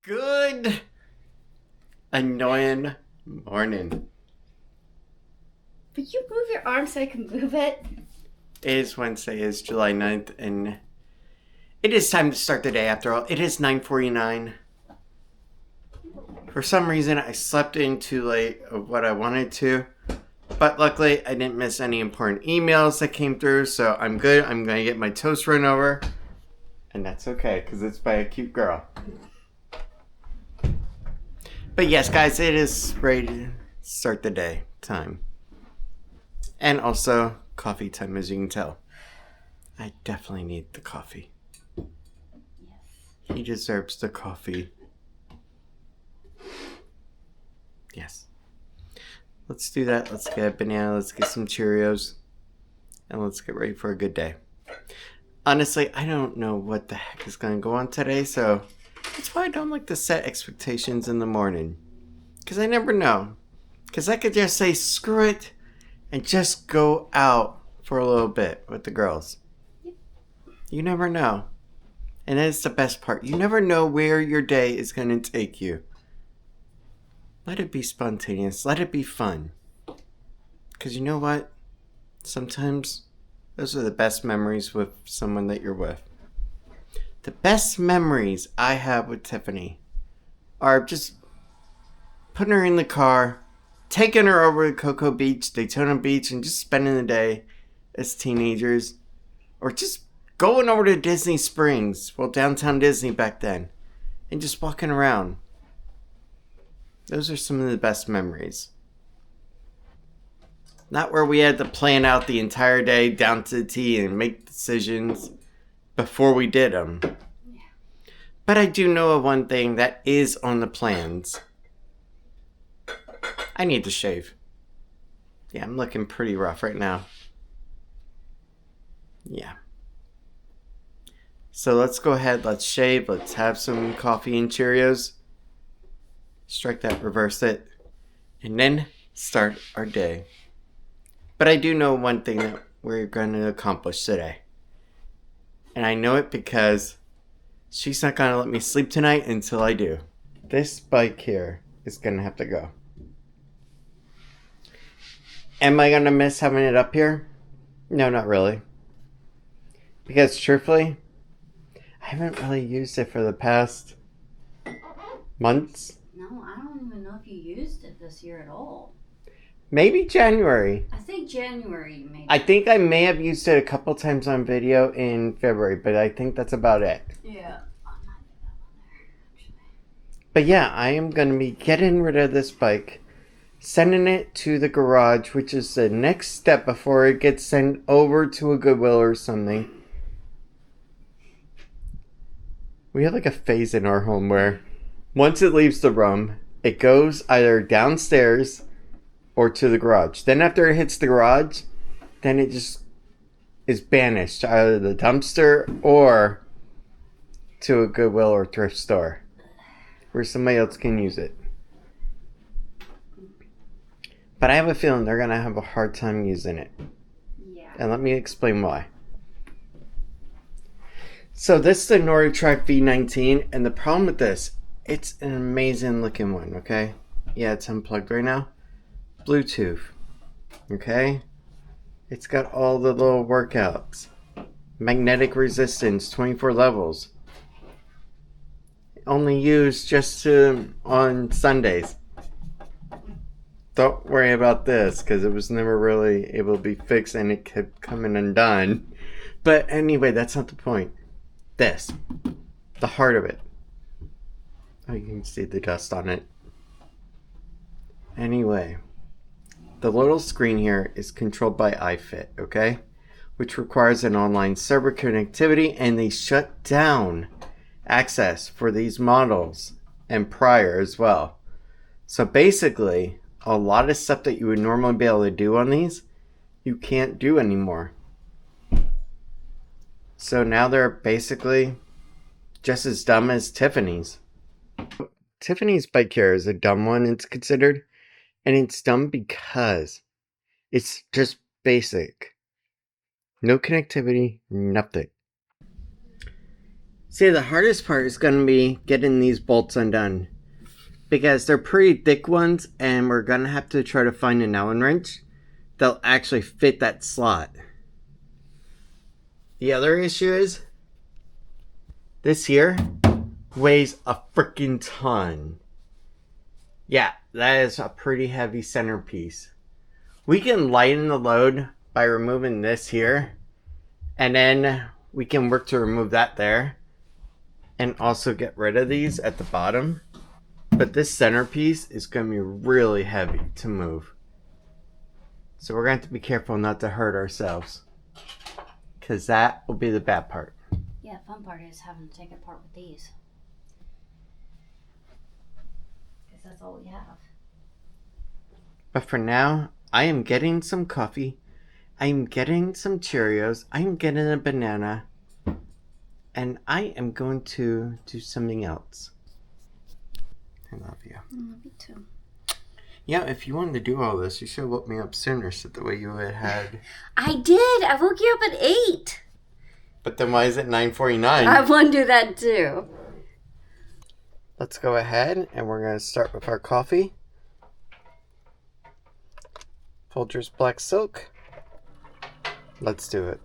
Good annoying morning. But you move your arm so I can move it. It is Wednesday, it's July 9th, and it is time to start the day after all. It is 9:49. For some reason, I slept in too late of what I wanted to, but luckily I didn't miss any important emails that came through, so I'm good. I'm going to get my toast run over, and that's okay, because it's by a cute girl. But yes, guys, it is ready to start the day time. And also, coffee time, as you can tell. I definitely need the coffee. Yes. He deserves the coffee. Yes. Let's do that. Let's get a banana. Let's get some Cheerios. And let's get ready for a good day. Honestly, I don't know what the heck is going to go on today, so that's why I don't like to set expectations in the morning. Because I never know. Because I could just say, screw it, and just go out for a little bit with the girls. Yep. You never know. And that's the best part. You never know where your day is going to take you. Let it be spontaneous. Let it be fun. Because you know what? Sometimes those are the best memories with someone that you're with. The best memories I have with Tiffany are just putting her in the car, taking her over to Cocoa Beach, Daytona Beach, and just spending the day as teenagers. Or just going over to Disney Springs, well, downtown Disney back then, and just walking around. Those are some of the best memories. Not where we had to plan out the entire day down to the T and make decisions before we did them. Yeah. But I do know of one thing that is on the plans. I need to shave. Yeah, I'm looking pretty rough right now. Yeah. So let's go ahead, let's shave, let's have some coffee and Cheerios. Strike that, reverse it, and then start our day. But I do know one thing that we're going to accomplish today. And I know it because she's not going to let me sleep tonight until I do. This bike here is going to have to go. Am I going to miss having it up here? No, not really. Because truthfully, I haven't really used it for the past months. No, I don't even know if you used it this year at all. Maybe January. I think January you made it. I think I may have used it a couple times on video in February, but I think that's about it. Yeah. I might have that one there, actually. But yeah, I am going to be getting rid of this bike, sending it to the garage, which is the next step before it gets sent over to a Goodwill or something. We have like a phase in our home where once it leaves the room, it goes either downstairs or to the garage. Then after it hits the garage, then it just is banished to either the dumpster or to a Goodwill or thrift store where somebody else can use it. But I have a feeling they're going to have a hard time using it. Yeah. And let me explain why. So this is the NordiTrack V19, and the problem with this, it's an amazing looking one, okay? Yeah, it's unplugged right now. Bluetooth, okay? It's got all the little workouts. Magnetic resistance, 24 levels. Only used just on Sundays. Don't worry about this, because it was never really able to be fixed and it kept coming undone. But anyway, that's not the point. This. The heart of it. Oh, you can see the dust on it. Anyway. The little screen here is controlled by iFit, okay? Which requires an online server connectivity, and they shut down access for these models and prior as well. So basically, a lot of stuff that you would normally be able to do on these, you can't do anymore. So now they're basically just as dumb as Tiffany's. Tiffany's bike here is a dumb one, it's considered. And it's dumb because it's just basic. No connectivity, nothing. See, the hardest part is going to be getting these bolts undone. Because they're pretty thick ones, and we're going to have to try to find an Allen wrench that'll actually fit that slot. The other issue is, this here weighs a freaking ton. Yeah, that is a pretty heavy centerpiece. We can lighten the load by removing this here, and then we can work to remove that there, and also get rid of these at the bottom. But this centerpiece is going to be really heavy to move. So we're going to have to be careful not to hurt ourselves. Because that will be the bad part. Yeah, the fun part is having to take it apart with these. Because that's all we have. But for now, I am getting some coffee. I am getting some Cheerios. I am getting a banana. And I am going to do something else. I love you. I love you too. Yeah, if you wanted to do all this, you should have woke me up sooner so that way you would have had... I did! I woke you up at 8! But then why is it 9:49? I wonder that too. Let's go ahead and we're going to start with our coffee. Folgers Black Silk. Let's do it.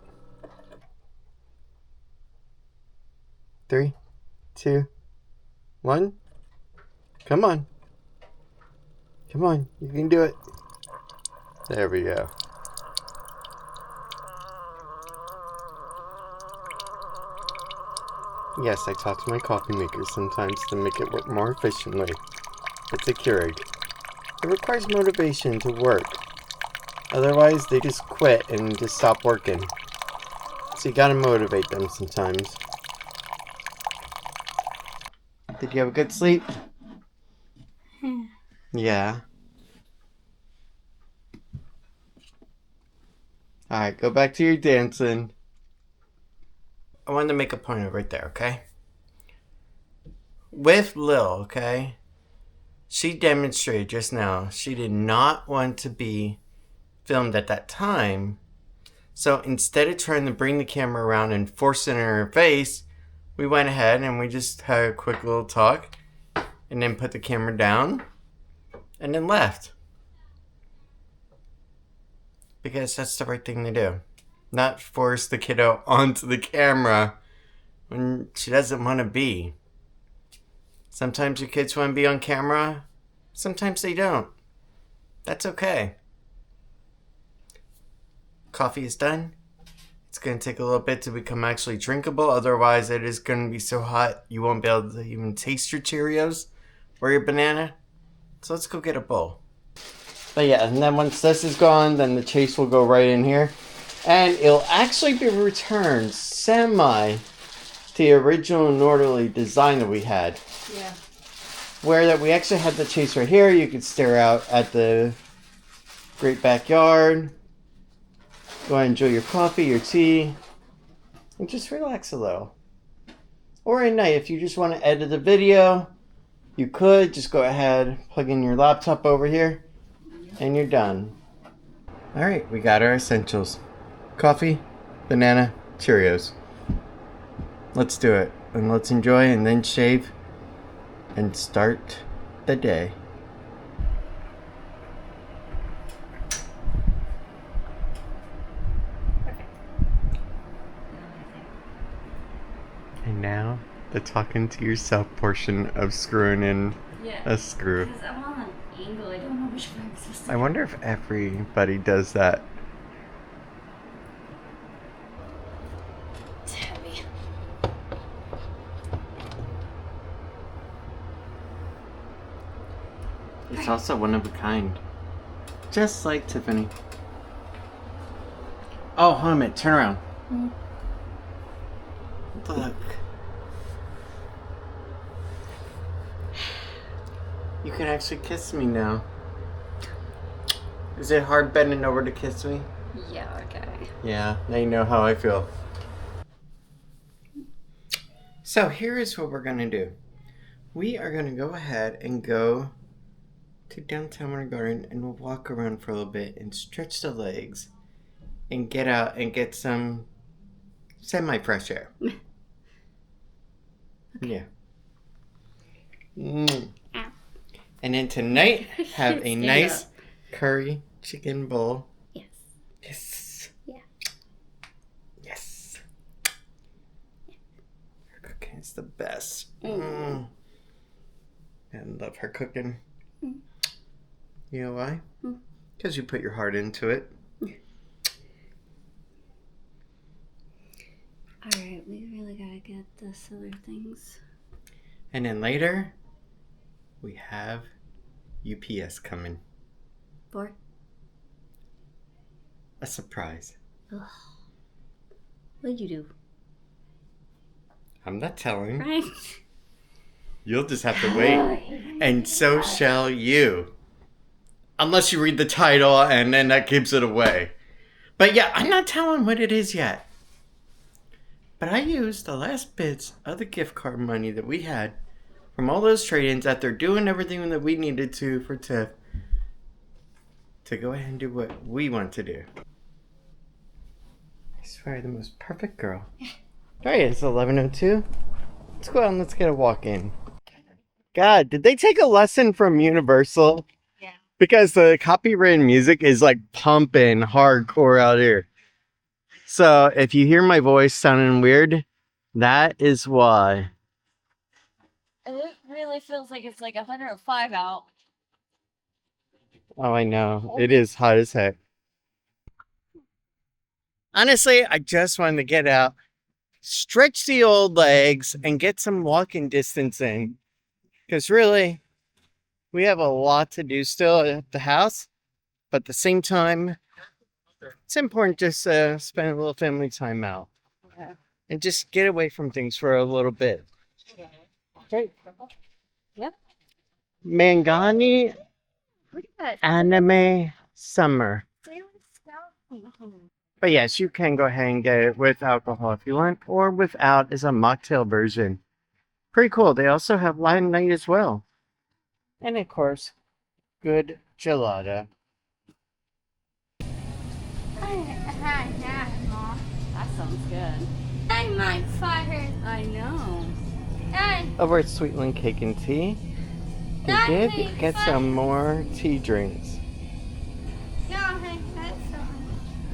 3, 2, 1. Come on. Come on. You can do it. There we go. Yes, I talk to my coffee maker sometimes to make it work more efficiently. It's a Keurig. It requires motivation to work. Otherwise, they just quit and just stop working. So you gotta motivate them sometimes. Did you have a good sleep? Yeah. Alright, go back to your dancing. I wanted to make a point right there, okay? With Lil, okay? She demonstrated just now she did not want to be filmed at that time. So instead of trying to bring the camera around and force it in her face, we went ahead and we just had a quick little talk and then put the camera down and then left. Because that's the right thing to do. Not force the kiddo onto the camera when she doesn't want to be. Sometimes your kids want to be on camera. Sometimes they don't. That's okay. Coffee is done. It's going to take a little bit to become actually drinkable. Otherwise, it is going to be so hot you won't be able to even taste your Cheerios or your banana. So let's go get a bowl. But yeah, and then once this is gone, then the chaise will go right in here. And it'll actually be returned semi to the original northerly design that we had. Yeah. Where that we actually had the chaise right here. You could stare out at the great backyard. Go ahead and enjoy your coffee, your tea, and just relax a little. Or at night, if you just want to edit the video, you could just go ahead, plug in your laptop over here, and you're done. Alright, we got our essentials. Coffee, banana, Cheerios. Let's do it. And let's enjoy and then shave and start the day. And now, the talking to yourself portion of screwing in a screw. Because I'm on an angle. I don't know which way I'm supposed to. I wonder if everybody does that. It's heavy. It's also one of a kind. Just like Tiffany. Oh, hold on a minute. Turn around. Mm. Look. You can actually kiss me now. Is it hard bending over to kiss me? Yeah, okay. Yeah, now you know how I feel. So here is what we're going to do. We are going to go ahead and go to downtown Winter Garden and we'll walk around for a little bit and stretch the legs and get out and get some semi-fresh air. Yeah. And then tonight, have a Stand nice up. curry chicken bowl. Yes. Yes. Yeah. Yes. Her cooking is the best. Mm. I love her cooking. Mm. You know why? Mm. Because you put your heart into it. Alright, we really gotta get this other things. And then later, we have UPS coming. For? A surprise. Ugh. What'd you do? I'm not telling. Right? You'll just have to wait. And so shall you. Unless you read the title and then that gives it away. But yeah, I'm not telling what it is yet. But I used the last bits of the gift card money that we had from all those trade-ins after doing everything that we needed to for Tiff to go ahead and do what we want to do. I swear, the most perfect girl. Alright, it's 11:02. Let's go out and let's get a walk in. God, did they take a lesson from Universal? Yeah. Because the copywritten music is like pumping hardcore out here. So if you hear my voice sounding weird, that is why. It really feels like it's like 105 out. Oh, I know. It is hot as heck. Honestly, I just wanted to get out, stretch the old legs, and get some walking distance in. Because really, we have a lot to do still at the house. But at the same time, it's important just to spend a little family time out. Yeah. And just get away from things for a little bit. Okay. Yep. Mangani Look at that. Anime Summer. Sailor Scout. But yes, you can go ahead and get it with alcohol if you want, or without as a mocktail version. Pretty cool. They also have light night as well. And of course, good gelato. That sounds good. I might fire. I know. Over at Sweetland Cake and Tea, they did get some more tea drinks.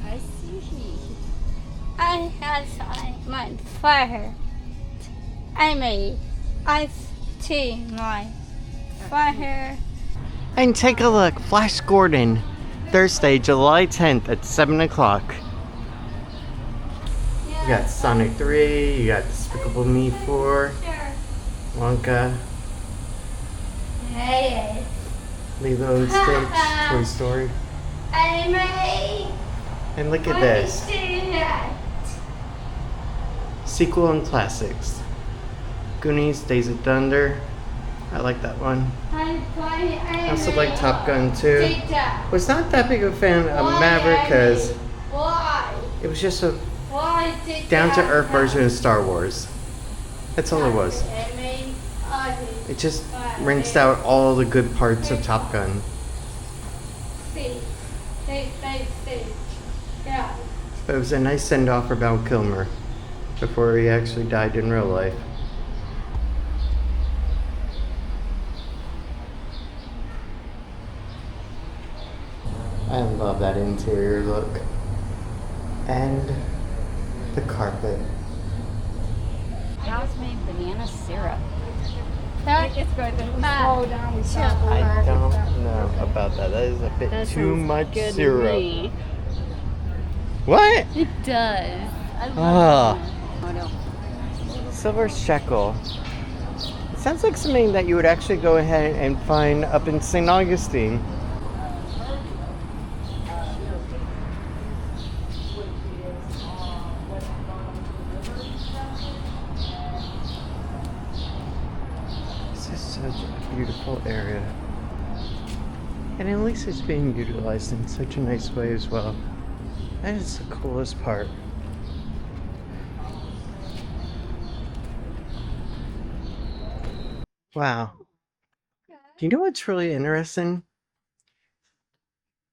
I see. I might fire. I made ice tea my fire. And take a look, Flash Gordon, Thursday, July 10th at 7 o'clock. You got Sonic 3, you got Despicable Me 4, Wonka, Hey, Lilo and Stitch, Toy Story. I made And look at this, that. sequel and classics. Goonies, Days of Thunder. I like that one. I also like Top Gun too. Was not that big of a fan of Maverick because Why? it was just a Why did down-to-earth version of Star Wars. That's all it was. It just rinsed out all the good parts of Top Gun. Yeah. But it was a nice send-off for Val Kilmer before he actually died in real life. I love that interior look. And the carpet. House made banana syrup. It's going to slow down. I don't know about that. That is a bit too much syrup. What? It does. I love Ah, Oh no. silver shekel. It sounds like something that you would actually go ahead and find up in St. Augustine. This is such a beautiful area. And at least it's being utilized in such a nice way as well. That is the coolest part. Wow. Do you know what's really interesting?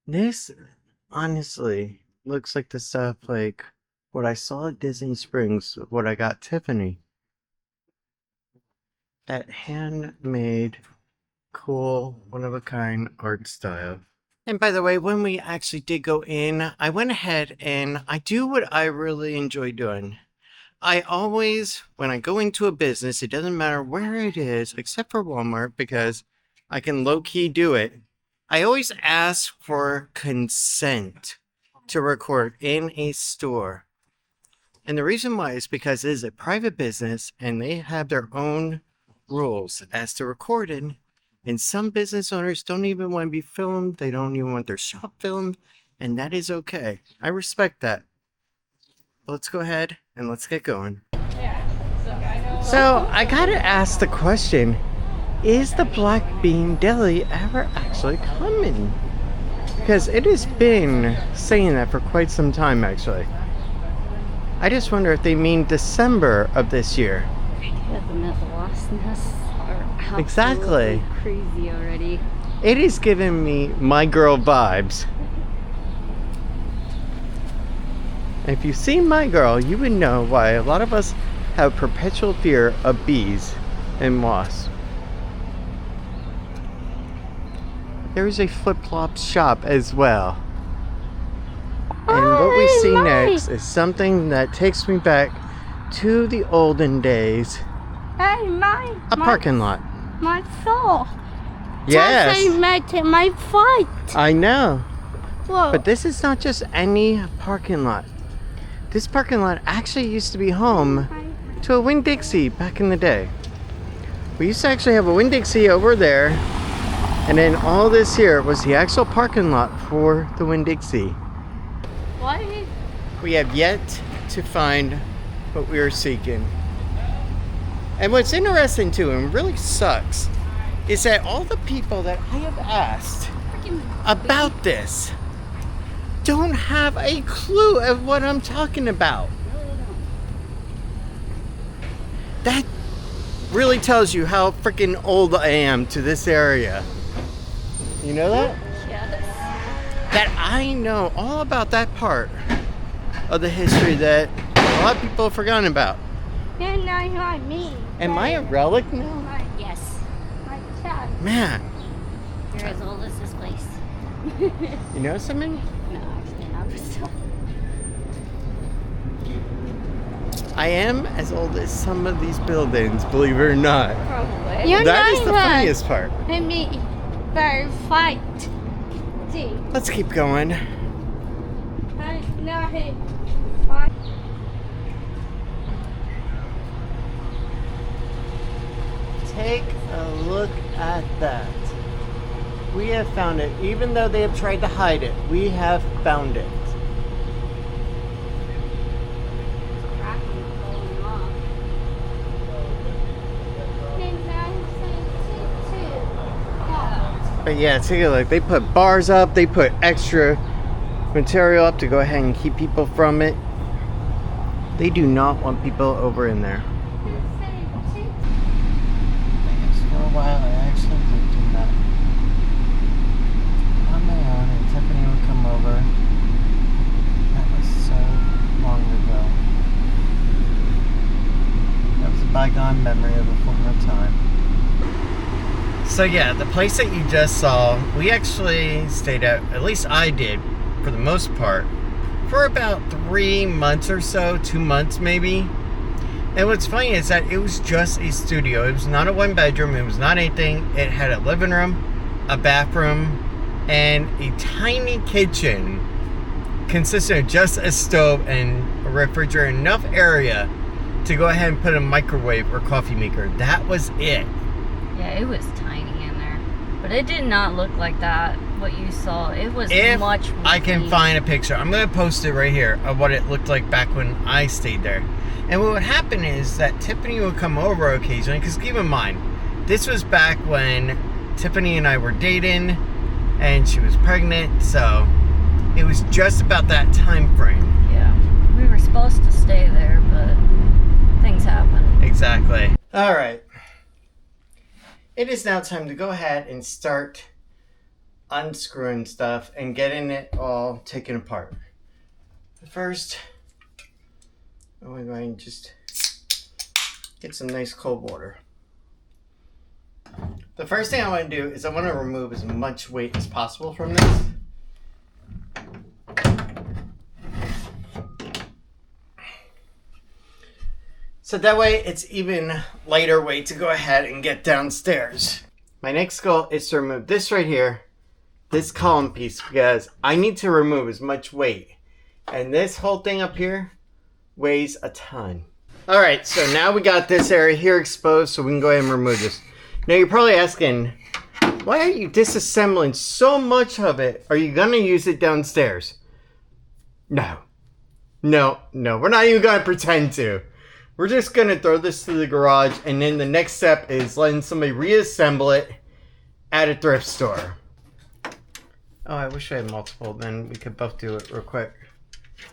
This honestly looks like the stuff like what I saw at Disney Springs, what I got Tiffany. that handmade, cool, one-of-a-kind art style. And by the way, when we actually did go in, I went ahead and I do what I really enjoy doing. I always, when I go into a business, it doesn't matter where it is, except for Walmart, because I can low-key do it. I always ask for consent to record in a store. And the reason why is because it is a private business and they have their own rules as to recording. And some business owners don't even want to be filmed. They don't even want their shop filmed. And that is okay. I respect that. Let's go ahead and let's get going. So I gotta ask the question, is the Black Bean Deli ever actually coming? Because it has been saying that for quite some time actually. I just wonder if they mean December of this year. Yeah, the lostness are exactly crazy already. It is giving me my girl vibes. If you've seen My Girl, you would know why a lot of us have perpetual fear of bees and wasps. There is a flip-flop shop as well. And what we see next is something that takes me back to the olden days. Hey, A parking lot. my soul. Yes. My fight. I know. Whoa. But this is not just any parking lot. This parking lot actually used to be home to a Winn-Dixie back in the day. We used to actually have a Winn-Dixie over there, and then all this here was the actual parking lot for the Winn-Dixie. What? We have yet to find what we are seeking. And what's interesting too, and really sucks, is that all the people that I have asked about this don't have a clue of what I'm talking about. That really tells you how freaking old I am to this area. You know that? Yes. That I know all about that part of the history that a lot of people have forgotten about. You're not like me. Am I a relic now? Yes. My child. Man, You're as old as this place. you know something? No, actually not, but still. I am as old as some of these buildings, believe it or not. Probably. You're That not is the like funniest part. me. Bird fight. See. Let's keep going. I know he fight. Take a look at that. We have found it. Even though they have tried to hide it, we have found it. But yeah, take a look. They put bars up, they put extra material up to go ahead and keep people from it. They do not want people over in there. For a while, I actually lived in that on my own, and Tiffany would come over. That was so long ago. That was a bygone memory of a former time. So yeah, the place that you just saw, we actually stayed at least I did, for the most part, for about 3 months or so, 2 months maybe. And what's funny is that it was just a studio. It was not a 1-bedroom, it was not anything. It had a living room, a bathroom, and a tiny kitchen consisting of just a stove and a refrigerator, enough area to go ahead and put a microwave or coffee maker. That was it. Yeah, it was tiny in there. But it did not look like that, what you saw. It was If much more I can clean. find a picture, I'm going to post it right here of what it looked like back when I stayed there. And what would happen is that Tiffany would come over occasionally, because keep in mind, this was back when Tiffany and I were dating, and she was pregnant, so it was just about that time frame. Yeah. We were supposed to stay there, but things happened. Exactly. All right. It is now time to go ahead and start unscrewing stuff and getting it all taken apart. But first, we're going to just get some nice cold water. The first thing I want to do is I want to remove as much weight as possible from this. So that way it's even lighter weight to go ahead and get downstairs. My next goal is to remove this right here, this column piece, because I need to remove as much weight. And this whole thing up here weighs a ton. All right, so now we got this area here exposed, so we can go ahead and remove this. Now you're probably asking, why are you disassembling so much of it? Are you gonna use it downstairs? No, we're not even gonna pretend to. We're just gonna throw this to the garage, and then the next step is letting somebody reassemble it at a thrift store. Oh, I wish I had multiple, then we could both do it real quick.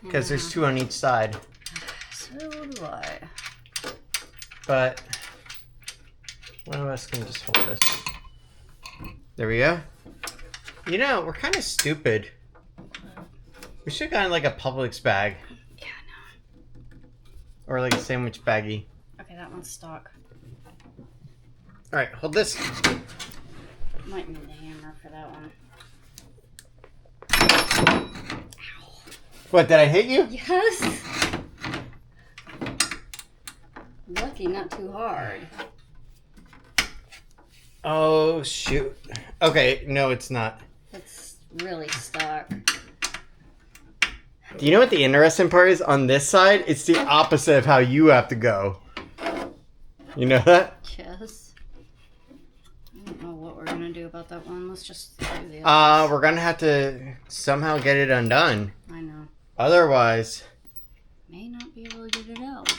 Because there's 2 on each side. So do I. But one of us can just hold this. There we go. You know, we're kind of stupid. We should have gotten like a Publix bag. Yeah, I know. Or like a sandwich baggie. Okay, that one's stock. Alright, hold this. Might need a hammer for that one. What, did I hit you? Yes! Lucky, not too hard. Oh, shoot. Okay, no, it's not. It's really stuck. Do you know what the interesting part is? On this side, it's the opposite of how you have to go. You know that? Yes. I don't know what we're gonna do about that one. Let's just do the other. We're gonna have to somehow get it undone. I know. Otherwise, May not be able to get it out.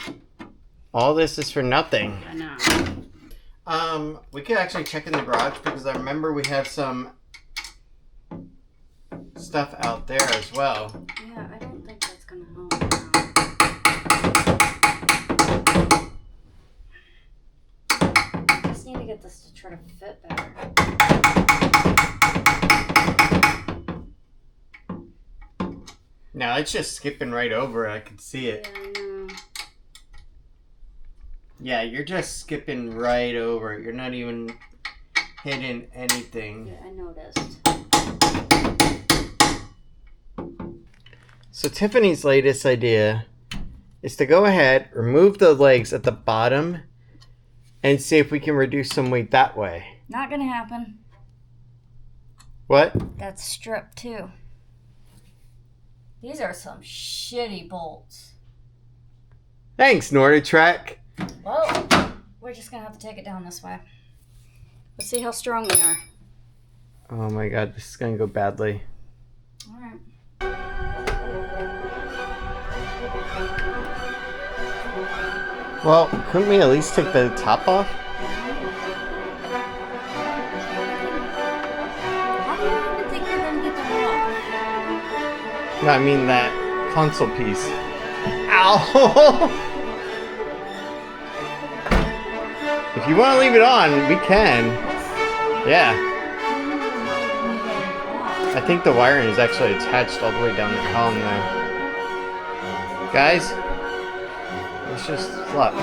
all this is for nothing. I know. We could actually check in the garage because I remember we have some stuff out there as well. Yeah, I don't think that's gonna help. I just need to get this to try to fit better. No, it's just skipping right over it. I can see it. Yeah, I know. Yeah, you're just skipping right over it. You're not even hitting anything. Yeah, I noticed. So Tiffany's latest idea is to go ahead, remove the legs at the bottom, and see if we can reduce some weight that way. Not gonna happen. What? That's stripped too. These are some shitty bolts. Thanks, NordiTrack. Well, we're just gonna have to take it down this way. Let's see how strong they are. Oh my god, this is gonna go badly. Alright. Well, couldn't we at least take the top off? How do you even think you're gonna get them off? No, I mean that console piece. Ow! If you want to leave it on, we can. Yeah. I think the wiring is actually attached all the way down the column there. Guys, it's just luck.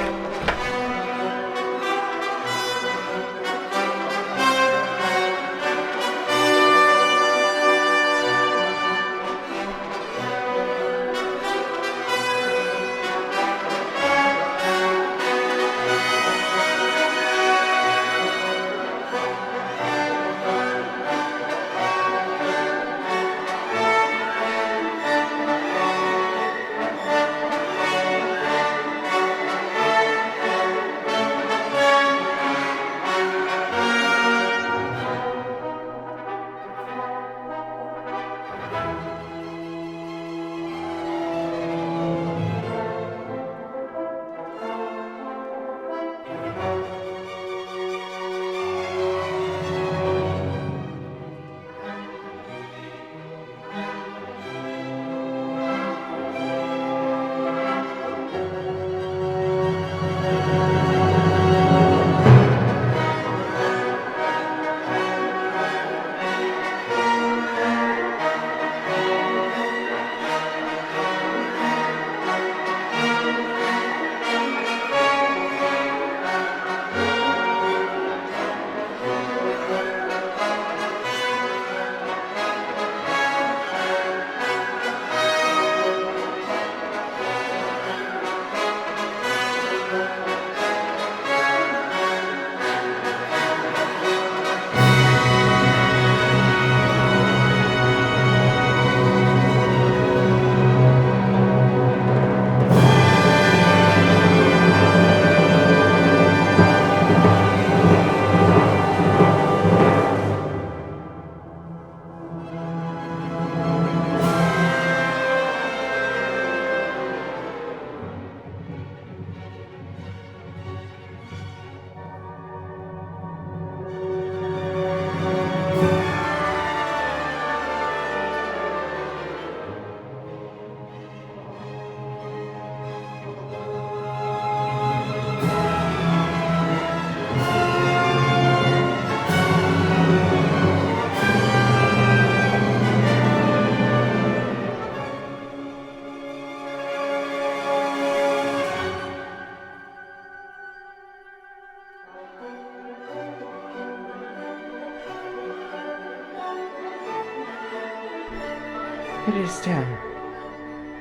It is done.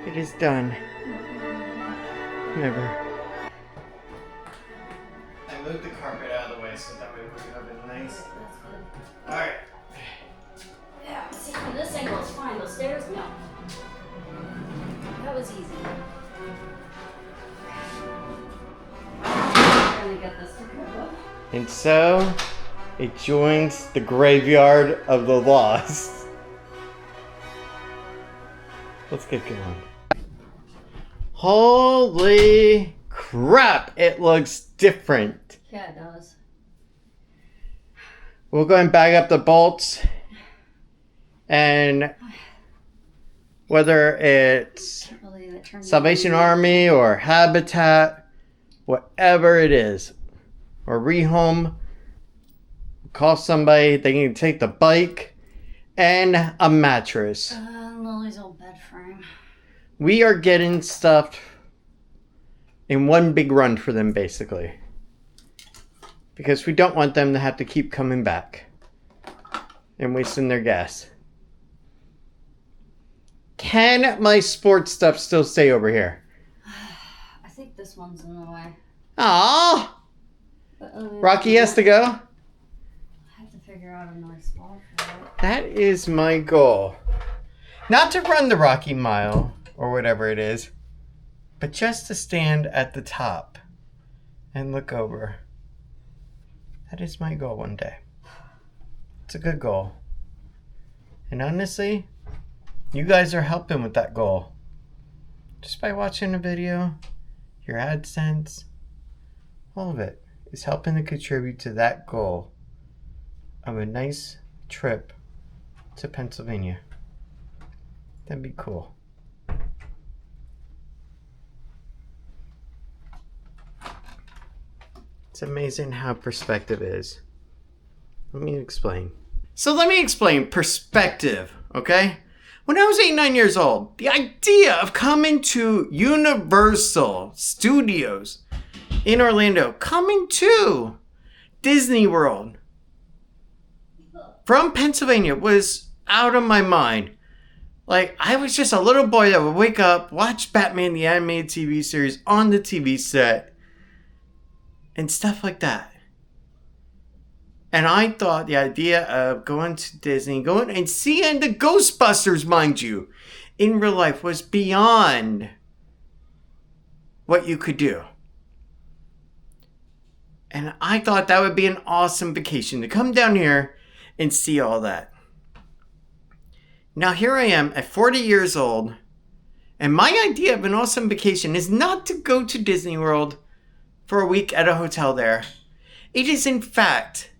It is done. Never. I moved the carpet out of the way so that way we would have a nice. Alright. Yeah, see, from this angle it's fine. Those stairs, no. That was easy. I'm gonna get this to go up. And so, it joins the graveyard of the lost. Let's get going. Holy crap, it looks different. Yeah, it does. We'll go and bag up the bolts. And whether it's Salvation Army or Habitat, whatever it is, or rehome, call somebody, they can take the bike and a mattress. Lily's old bed frame. We are getting stuff in one big run for them, basically. Because we don't want them to have to keep coming back and wasting their gas. Can my sports stuff still stay over here? I think this one's in the way. Aww! Rocky has to go? I have to figure out a nice spot for it. That is my goal. Not to run the Rocky Mile, or whatever it is, but just to stand at the top and look over. That is my goal one day. It's a good goal. And honestly, you guys are helping with that goal. Just by watching a video, your AdSense, all of it is helping to contribute to that goal of a nice trip to Pennsylvania. That'd be cool. It's amazing how perspective is. Let me explain. So let me explain perspective, okay? When I was 8-9 years old, the idea of coming to Universal Studios in Orlando, coming to Disney World from Pennsylvania was out of my mind. Like, I was just a little boy that would wake up, watch Batman the Animated TV series on the TV set, and stuff like that. And I thought the idea of going to Disney, going and seeing the Ghostbusters, mind you, in real life was beyond what you could do. And I thought that would be an awesome vacation to come down here and see all that. Now here I am at 40 years old, and my idea of an awesome vacation is not to go to Disney World for a week at a hotel there. It is in fact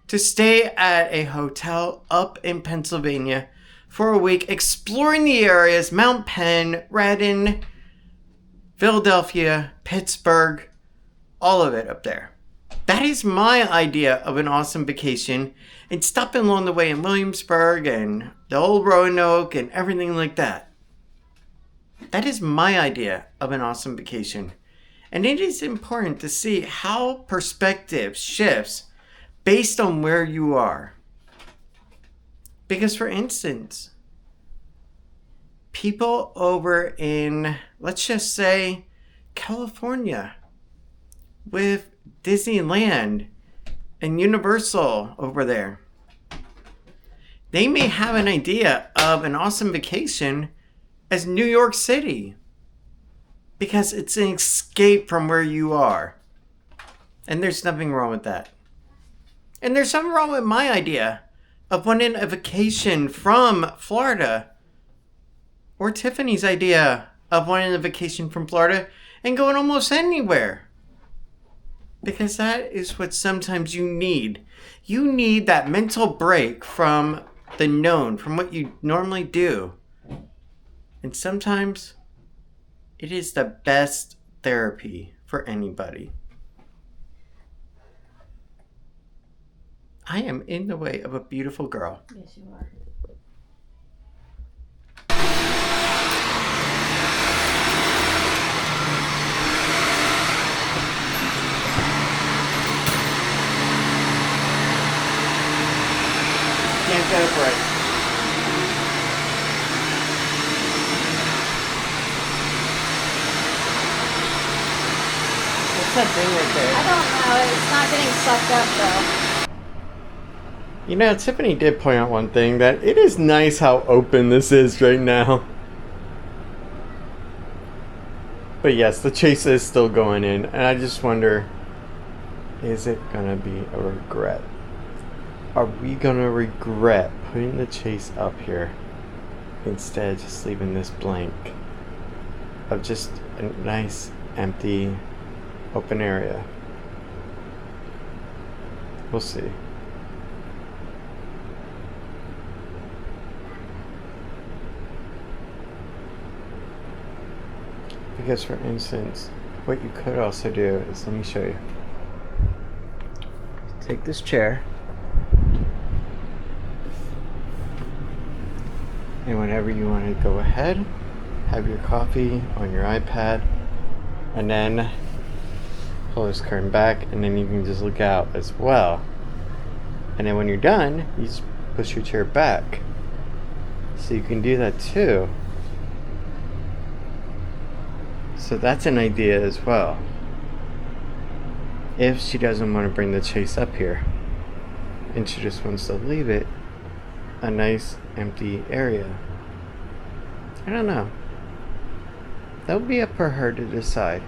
to stay at a hotel up in Pennsylvania for a week, exploring the areas, Mount Penn, Redding, Philadelphia, Pittsburgh, all of it up there. That is my idea of an awesome vacation, and stopping along the way in Williamsburg and the old Roanoke and everything like that. That is my idea of an awesome vacation. And it is important to see how perspective shifts based on where you are. Because for instance, people over in, let's just say, California, with Disneyland and Universal over there, they may have an idea of an awesome vacation as New York City, because it's an escape from where you are. And there's nothing wrong with that. And there's something wrong with my idea of wanting a vacation from Florida, or Tiffany's idea of wanting a vacation from Florida and going almost anywhere. Because that is what sometimes you need. You need that mental break from the known, from what you normally do. And sometimes it is the best therapy for anybody. I am in the way of a beautiful girl. Yes, you are. Can't get it right. that thing right there? I don't know. It's not getting sucked up though. You know, Tiffany did point out one thing, that it is nice how open this is right now. But yes, the chaise is still going in, and I just wonder, is it gonna be a regret? Are we gonna regret putting the chaise up here instead of just leaving this blank of just a nice empty open area? We'll see. Because for instance, what you could also do is, let me show you. Take this chair, and whenever you want to go ahead, have your coffee on your iPad, and then pull this curtain back, and then you can just look out as well. And then when you're done, you just push your chair back. So you can do that too. So that's an idea as well. If she doesn't want to bring the chaise up here, and she just wants to leave it a nice empty area. I don't know. That would be up for her to decide.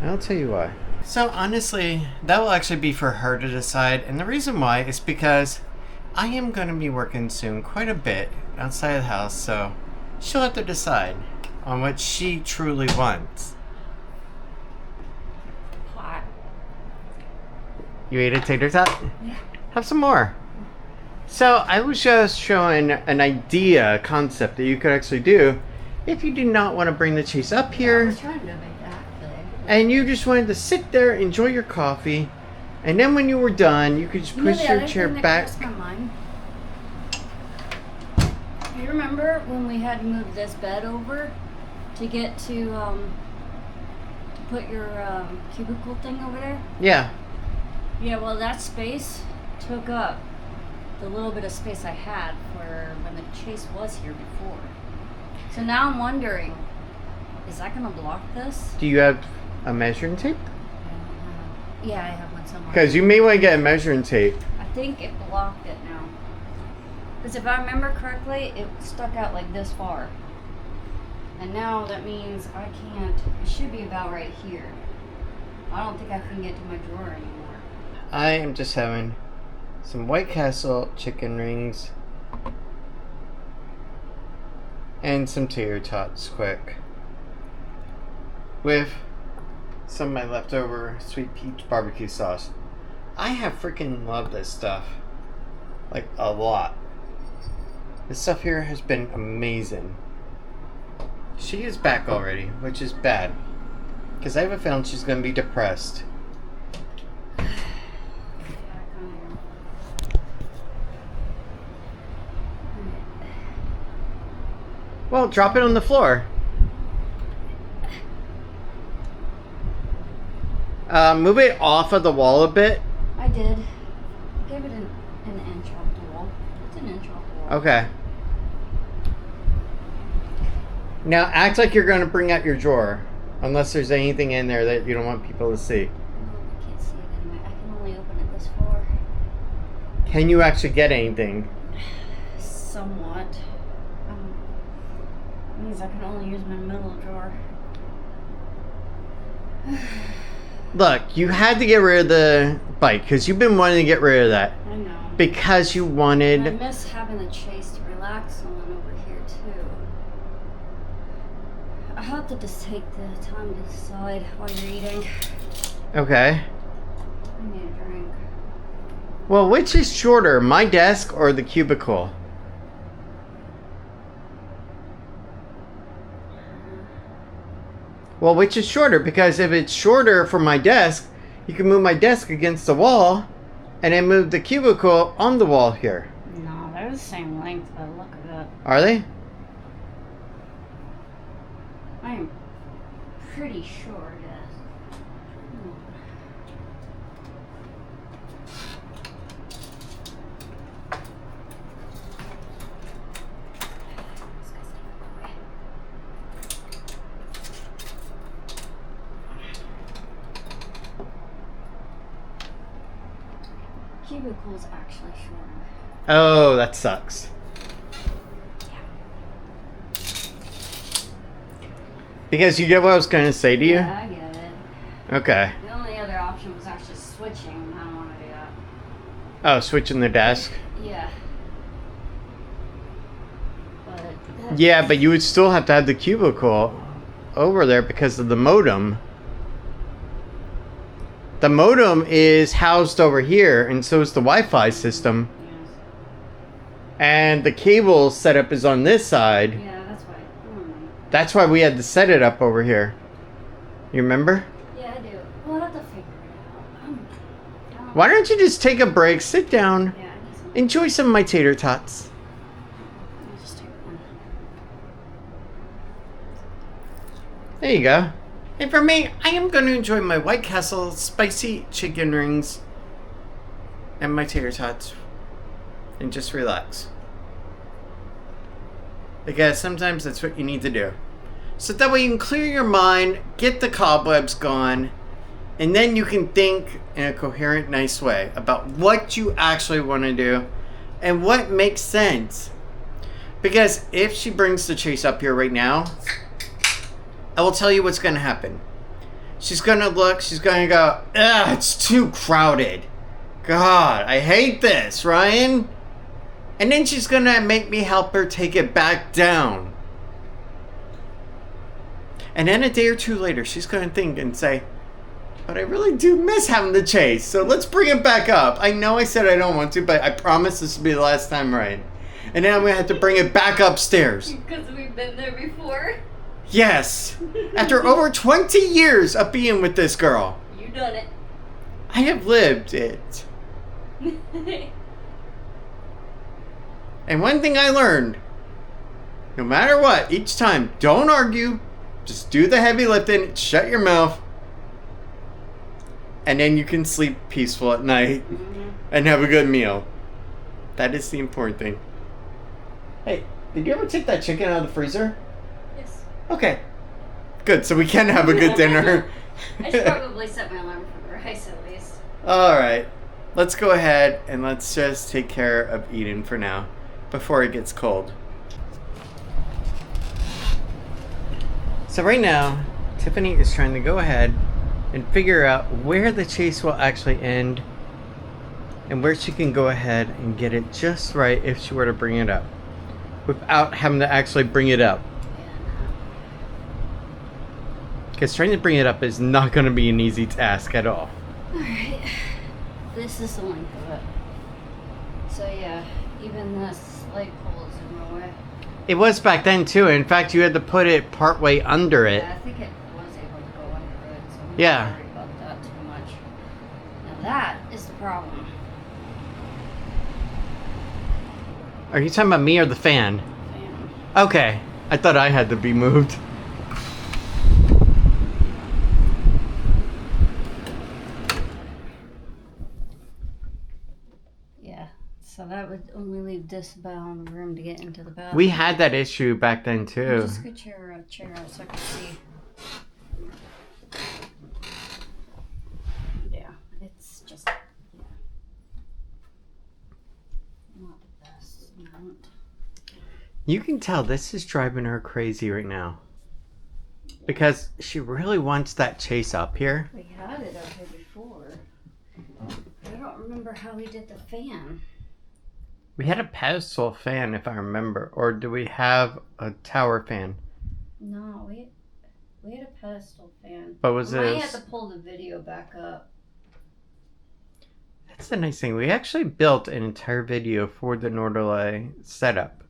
And I'll tell you why. So honestly, that will actually be for her to decide. And the reason why is because I am going to be working soon quite a bit outside of the house. So she'll have to decide on what she truly wants. Hot. You ate a tater tot? Yeah. Have some more. So I was just showing an idea, concept that you could actually do if you do not want to bring the chaise up I here, was trying to make that today. and you just wanted to sit there, enjoy your coffee, and then when you were done, you could just push your chair back. My mind. You remember when we had to move this bed over to get to put your cubicle thing over there? Yeah. Yeah, well, that space took up the little bit of space I had for when the chaise was here before. So now I'm wondering, is that going to block this? Do you have a measuring tape? Yeah, I have one somewhere. Because you may want to get a measuring tape. I think it blocked it now. Because if I remember correctly, it stuck out like this far. And now that means I can't, it should be about right here. I don't think I can get to my drawer anymore. I am just having some White Castle chicken rings and some tater tots quick with some of my leftover sweet peach barbecue sauce. I have freaking loved this stuff, like a lot. This stuff here has been amazing. She is back already, which is bad, because I have a feeling she's going to be depressed. Well, drop it on the floor. Move it off of the wall a bit. I did. Give it an inch off the wall. It's an inch off the wall. Okay. Now act like you're going to bring out your drawer. Unless there's anything in there that you don't want people to see. I can't see it anyway. I can only open it this far. Can you actually get anything? Somewhat. Means I can only use my middle drawer. Look, you had to get rid of the bike because you've been wanting to get rid of that. I know. Because you wanted... And I miss having the chaise to relax on over here too. I have to just take the time to decide while you're eating. Okay. I need a drink. Well, which is shorter, my desk or the cubicle? Well, which is shorter? Because if it's shorter from my desk, you can move my desk against the wall and then move the cubicle on the wall here. No, they're the same length by the look of it. Are they? I am pretty sure it is. cubicle is actually shorter. Oh, that sucks. Because you get what I was going to say to you? Yeah, I get it. Okay. The only other option was actually switching, and I don't want to do that. Oh, switching the desk? Yeah. But Yeah, but you would still have to have the cubicle over there because of the modem. The modem is housed over here, and so is the Wi-Fi system. Yes. And the cable setup is on this side. Yeah, that's why. That's why we had to set it up over here. You remember? Yeah, I do. We'll have to figure it out. Why don't you just take a break, sit down, Yeah, I need some. enjoy some of my tater tots? I'll just take one. There you go. And for me, I am going to enjoy my White Castle spicy chicken rings and my tater tots and just relax. Because sometimes that's what you need to do. So that way you can clear your mind, get the cobwebs gone, and then you can think in a coherent, nice way about what you actually want to do and what makes sense. Because if she brings the chaise up here right now, I will tell you what's going to happen. She's going to look, she's going to go, ugh, it's too crowded. God, I hate this, Ryan. And then she's going to make me help her take it back down. And then a day or two later, she's going to think and say, but I really do miss having the chaise, so let's bring it back up. I know I said I don't want to, but I promise this will be the last time, Ryan. And then I'm going to have to bring it back upstairs. Because we've been there before. Yes. After over 20 years of being with this girl. You done it. I have lived it. And one thing I learned, no matter what, each time, don't argue. Just do the heavy lifting, shut your mouth. And then you can sleep peaceful at night and have a good meal. That is the important thing. Hey, did you ever take that chicken out of the freezer? Yes. Okay. Good, so we can have a good dinner. I should probably set my alarm for the rice at least. Alright. Let's go ahead and let's just take care of Eden for now. Before it gets cold. So right now, Tiffany is trying to go ahead and figure out where the chaise will actually end. And where she can go ahead and get it just right if she were to bring it up. Without having to actually bring it up. Because trying to bring it up is not going to be an easy task at all. Alright. This is the length of it. So yeah, even this light pole is in my way. It was back then too. In fact, you had to put it partway under it. Yeah, I think it was able to go under it, so I'm not Yeah. worried about that too much. Now that is the problem. Are you talking about me or the fan? Fan. Okay. I thought I had to be moved. Yeah, so that would only leave this bound room to get into the bathroom. We had that issue back then too. Just scoot your chair out so I can see. Yeah, it's just, yeah. Not the best amount. You can tell this is driving her crazy right now. Because she really wants that chaise up here. We had it up here before. I don't remember how we did the fan. We had a pedestal fan if I remember. Or do we have a tower fan? No, we had a pedestal fan. But was We might it... have to pull the video back up. That's the nice thing. We actually built an entire video for the NordiTrack setup.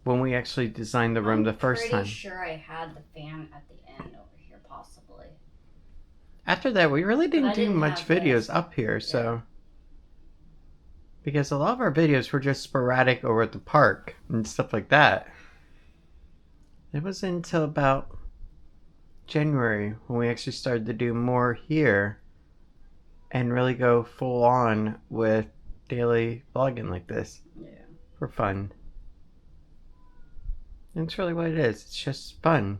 When we actually designed the room the first time. I'm pretty sure I had the fan at the end over here, possibly. After that, we really But I didn't do didn't much have this. videos up here, so... Because a lot of our videos were just sporadic over at the park and stuff like that. It wasn't until about January when we actually started to do more here and really go full on with daily vlogging like this Yeah. for fun. And it's really what it is. It's just fun.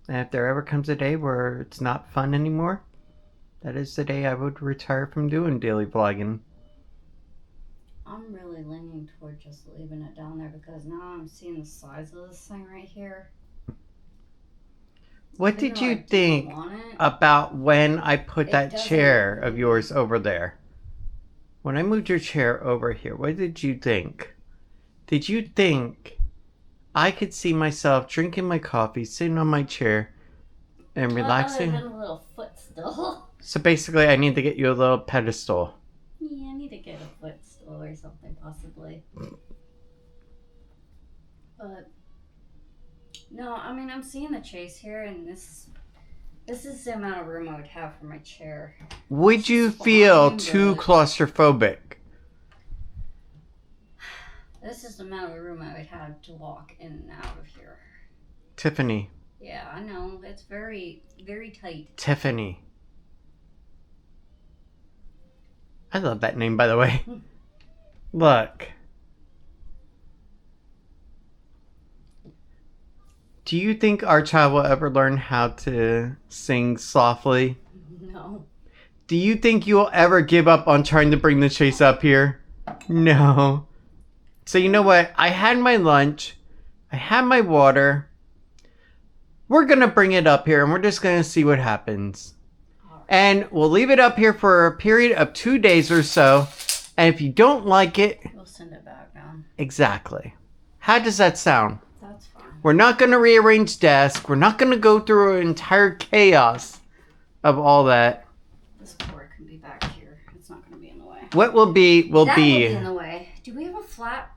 And if there ever comes a day where it's not fun anymore, that is the day I would retire from doing daily vlogging. I'm really leaning toward just leaving it down there because now I'm seeing the size of this thing right here. What did you think about when I put that chair of yours over there? When I moved your chair over here, what did you think? Did you think I could see myself drinking my coffee, sitting on my chair, and relaxing? Other than a little footstool. So basically, I need to get you a little pedestal. Yeah, I need to get a footstool or something, possibly. But no, I mean, I'm seeing the chaise here, and this is the amount of room I would have for my chair. Would you feel too claustrophobic? This is the amount of room I would have to walk in and out of here. Tiffany. Yeah, I know. It's very, very tight. Tiffany. I love that name, by the way. Look. Do you think our child will ever learn how to sing softly? No. Do you think you will ever give up on trying to bring the chaise up here? No. So you know what? I had my lunch. I had my water. We're going to bring it up here and we're just going to see what happens. Right. And we'll leave it up here for a period of 2 days or so. And if you don't like it... we'll send it back down. Exactly. How does that sound? That's fine. We're not going to rearrange desks. We're not going to go through an entire chaos of all that. This cord can be back here. It's not going to be in the way. What will be, will that be. Will be in the way. Do we have a flat?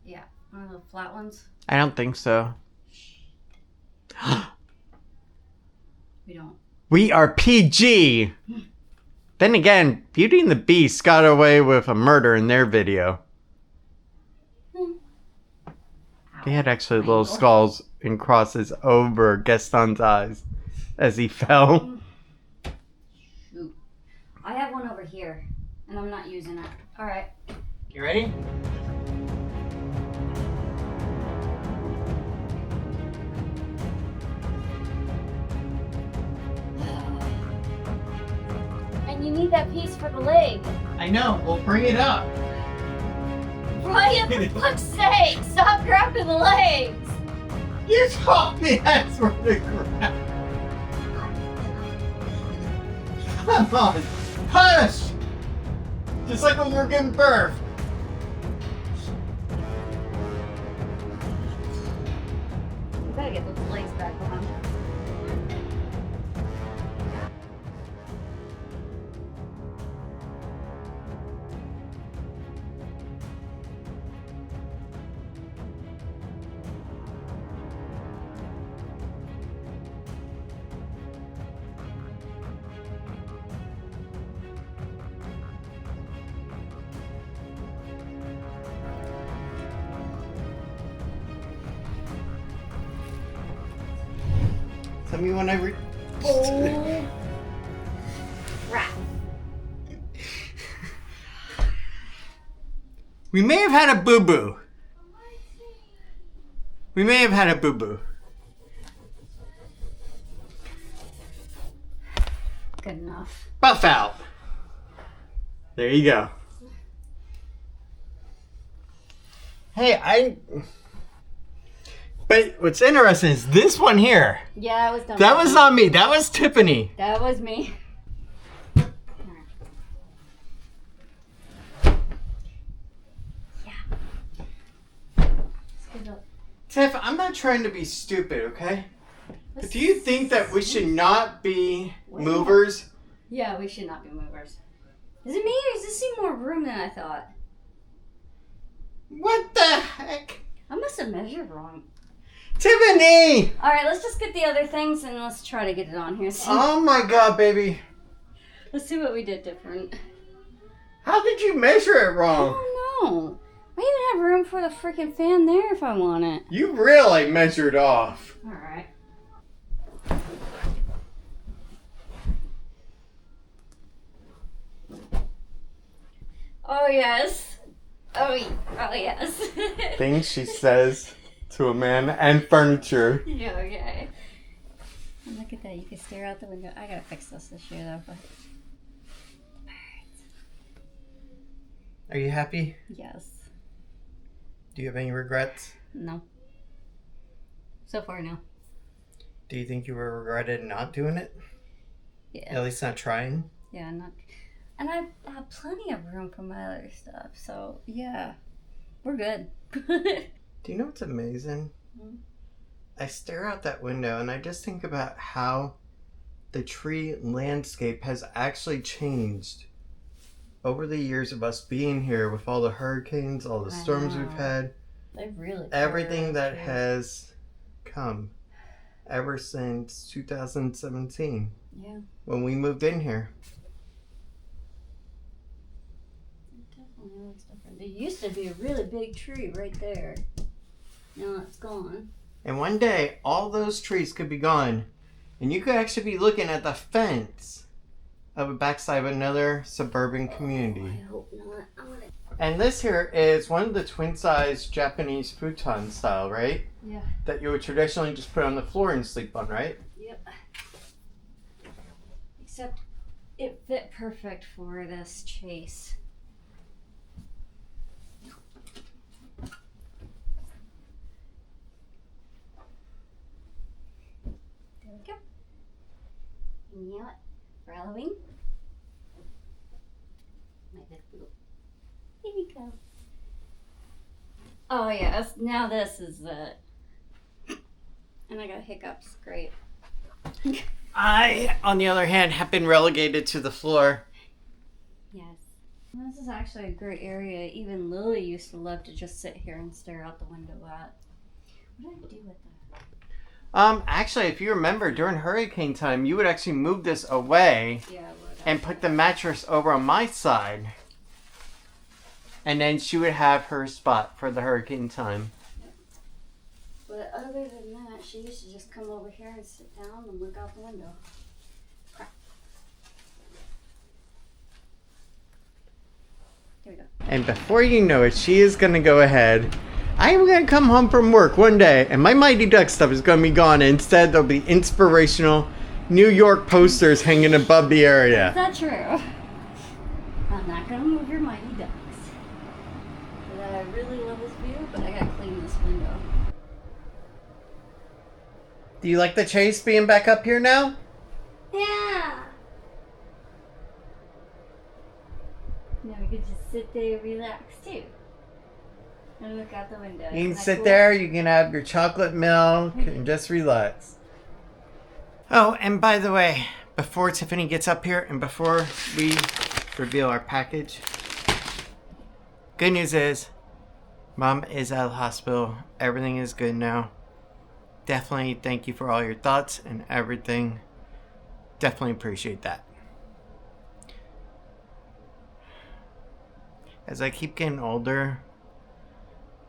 Yeah, one of the flat ones. I don't think so. We don't. We are PG. Then again, Beauty and the Beast got away with a murder in their video. They had actually little skulls and crosses over Gaston's eyes as he fell. Shoot. I have one over here, and I'm not using it. All right. You ready? And you need that piece for the leg. I know. We'll bring it up. Brian, for fuck's sake, stop grabbing the legs. You taught me that's where to grab. Come on. Hush! Just like when you were giving birth. We gotta get those legs back on. Tell me when I Oh, crap. We may have had a boo-boo. We may have had a boo-boo. Good enough. Buff out. There you go. Hey, But what's interesting is this one here. Yeah, it was done. That was not me. That was Tiffany. That was me. Tiff, I'm not trying to be stupid, okay? But do you think that we should not be movers? Yeah, we should not be movers. Is it me or does this seem more room than I thought? What the heck? I must have measured wrong. Tiffany! Alright, let's just get the other things and let's try to get it on here. Oh my god, baby. Let's see what we did different. How did you measure it wrong? I don't know. I even have room for the freaking fan there if I want it. You really measured off. Alright. Oh yes. Oh yes. Things she says to a man and furniture. Yeah, okay. And look at that, you can stare out the window. I gotta fix this year though, but Are you happy? yes. Do you have any regrets? No. So far, no. Do you think you were regretted not doing it? Yeah. At least not trying? Yeah, not. And I have plenty of room for my other stuff, so yeah, we're good. Do you know what's amazing? Hmm. I stare out that window and I just think about how the tree landscape has actually changed over the years of us being here with all the hurricanes, all the storms we've had. They've really Everything that trees. has come ever since 2017 Yeah, when we moved in here. it definitely looks different. There used to be a really big tree right there. Now it's gone. And one day, all those trees could be gone, and you could actually be looking at the fence of a backside of another suburban community. I hope not. I'm gonna. And this here is one of the twin-size Japanese futon style, right? Yeah. That you would traditionally just put on the floor and sleep on, right? Yep. Except it fit perfect for this chaise. There we go. And you know what? For Halloween, my little. Here we go. Oh yes, now this is it. And I got hiccups. Great. I, on the other hand, have been relegated to the floor. Yes. This is actually a great area. Even Lily used to love to just sit here and stare out the window at. What did I do with that? Actually, if you remember, during hurricane time, you would actually move this away Yeah, and put the mattress over on my side. And then she would have her spot for the hurricane time. But other than that, she used to just come over here and sit down and look out the window. Crap. Here we go. And before you know it, she is going to go ahead. I'm going to come home from work one day, and my Mighty Duck stuff is going to be gone. And instead, there'll be inspirational New York posters hanging above the area. Is that true? I'm not going to move your Mighty Ducks. But I really love this view, but I got to clean this window. Do you like the chaise being back up here now? Yeah. Now we could just sit there and relax too. And look out the window. You can Isn't that sit cool? there, you can have your chocolate milk, and just relax. Oh, and by the way, before Tiffany gets up here and before we reveal our package, good news is, Mom is out of the hospital. Everything is good now. Definitely thank you for all your thoughts and everything. Definitely appreciate that. As I keep getting older,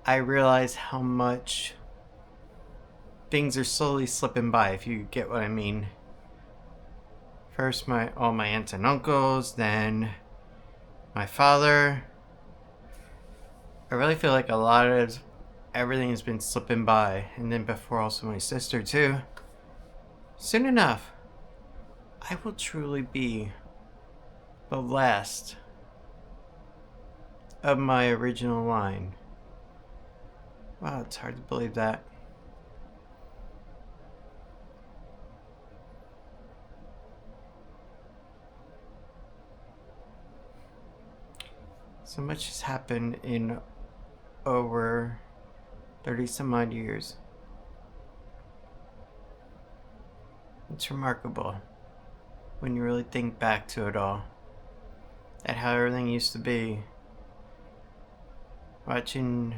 I realize how much things are slowly slipping by, if you get what I mean. First, all my aunts and uncles, then my father. I really feel like a lot of everything has been slipping by, and then before also my sister too. Soon enough, I will truly be the last of my original line. Wow, it's hard to believe that. So much has happened in over 30 some odd years. It's remarkable when you really think back to it all, at how everything used to be. Watching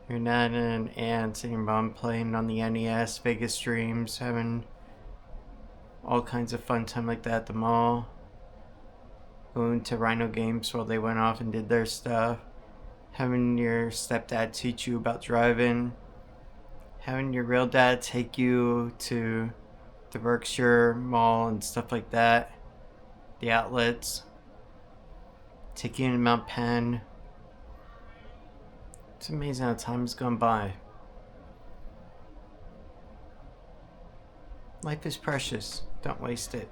your nana and aunts and your mom playing on the NES, Vegas Dreams, having all kinds of fun time like that at the mall. Going to Rhino Games while they went off and did their stuff. Having your stepdad teach you about driving. Having your real dad take you to the Berkshire Mall and stuff like that. The outlets. Taking you to Mount Penn. It's amazing how time has gone by. Life is precious. Don't waste it.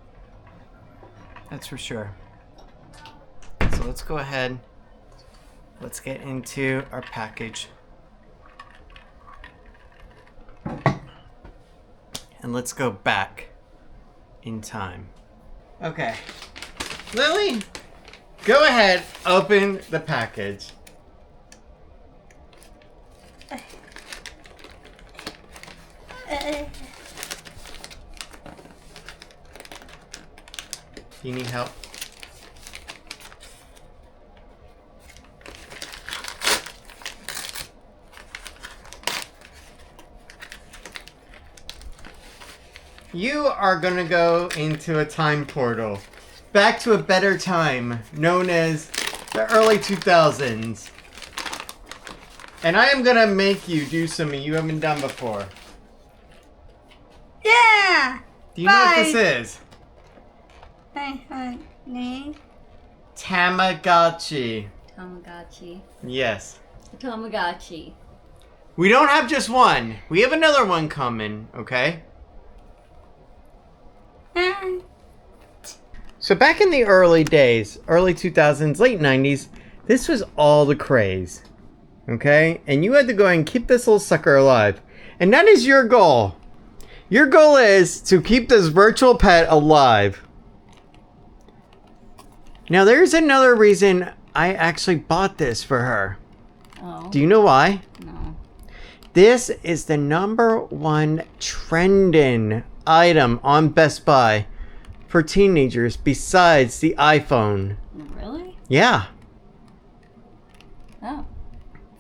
That's for sure. So let's go ahead. Let's get into our package. And let's go back in time. Okay. Lily, go ahead, open the package. Do you need help? You are gonna go into a time portal. Back to a better time, known as the early 2000s. And I am gonna make you do something you haven't done before. Yeah. Do you know what this is? Name. Tamagotchi. Tamagotchi. Yes. Tamagotchi. We don't have just one. We have another one coming, okay? So back in the early days, early 2000s, late 90s, this was all the craze. Okay? And you had to go and keep this little sucker alive. And that is your goal. Your goal is to keep this virtual pet alive. Now there's another reason I actually bought this for her. Oh. Do you know why? No. This is the #1 trending item on Best Buy for teenagers besides the iPhone. Really? Yeah. Oh.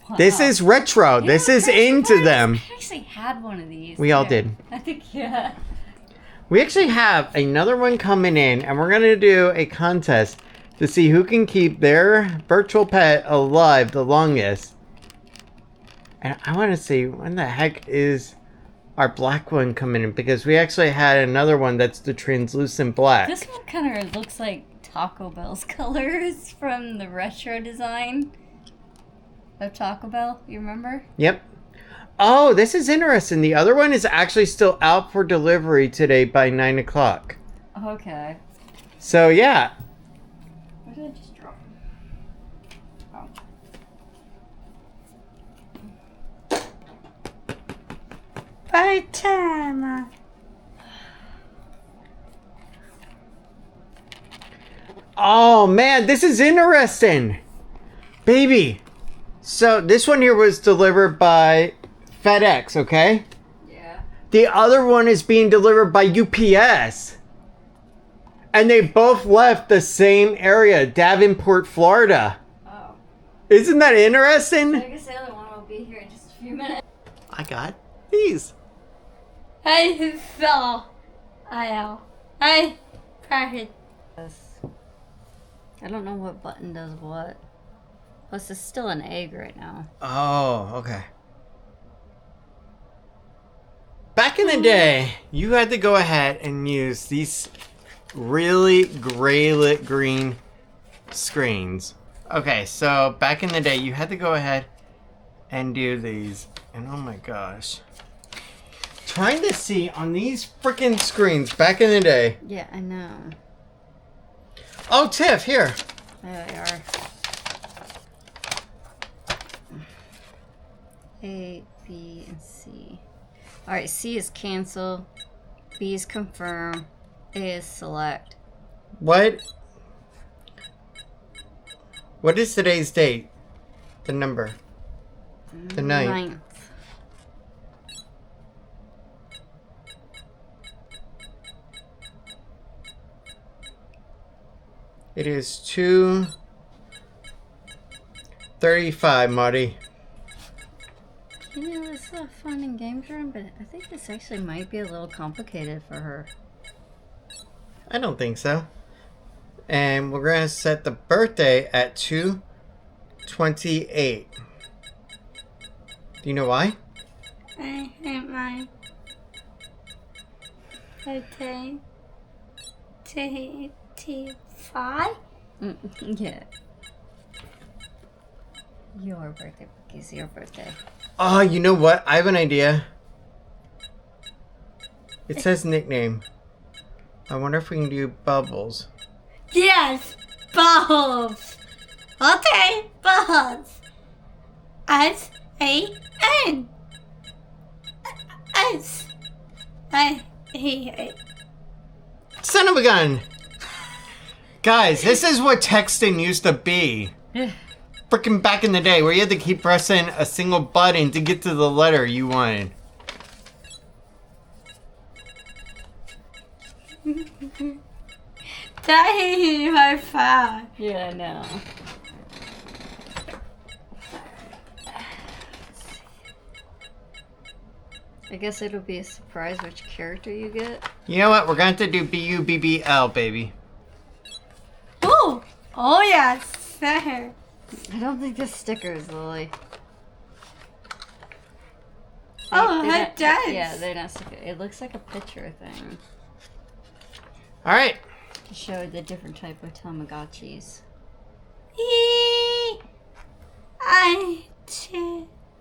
Wow. This is retro. Yeah, this is I'm into surprised. them. I actually had one of these. We all too. did. I think, yeah. We actually have another one coming in, and we're going to do a contest to see who can keep their virtual pet alive the longest. And I want to see when the heck is our black one coming in, because we actually had another one that's the translucent black. This one kind of looks like Taco Bell's colors from the retro design of Taco Bell. You remember? Yep. Oh, this is interesting. The other one is actually still out for delivery today by 9 o'clock. Okay. So, yeah. Where did I just drop? Oh. By time. Oh, man, this is interesting. Baby. So, this one here was delivered by FedEx, okay? Yeah. The other one is being delivered by UPS. And they both left the same area, Davenport, Florida. Oh. Isn't that I interesting? guess the other one will be here in just a few minutes. I got these. I fell. I crashed. I don't know what button does what. Plus, it's still an egg right now. Oh, okay. Back in the day, you had to go ahead and use these really gray lit green screens. Okay, so back in the day, you had to go ahead and do these. And oh my gosh. Trying to see on these freaking screens back in the day. Yeah, I know. Oh, Tiff, here. There they are. A, B, and C. Alright, C is cancel. B is confirm. A is select. What is today's date? The number. The night. 9th. It is 2:35, Marty. You know, it's a fun and games room, but I think this actually might be a little complicated for her. I don't think so. And we're going to set the birthday at 2:28. Do you know why? I hate my birthday. 25? Yeah. Your birthday, Bookie's your birthday. Oh, you know what? I have an idea. It says nickname. I wonder if we can do Bubbles. Yes, Bubbles. Okay, Bubbles. S-A-N. S-A-N. Son of a gun! Guys, this is what texting used to be. Frickin' back in the day where you had to keep pressing a single button to get to the letter you wanted. That is my phone. Yeah, I know. I guess it'll be a surprise which character you get. You know what? We're going to have to do B-U-B-B-L, baby. Ooh. Oh, yes. Sir. I don't think this sticker is Lily. Oh, They're it not- does. Yeah, they're not sticker. It looks like a picture thing. Alright. To show the different type of Tamagotchis.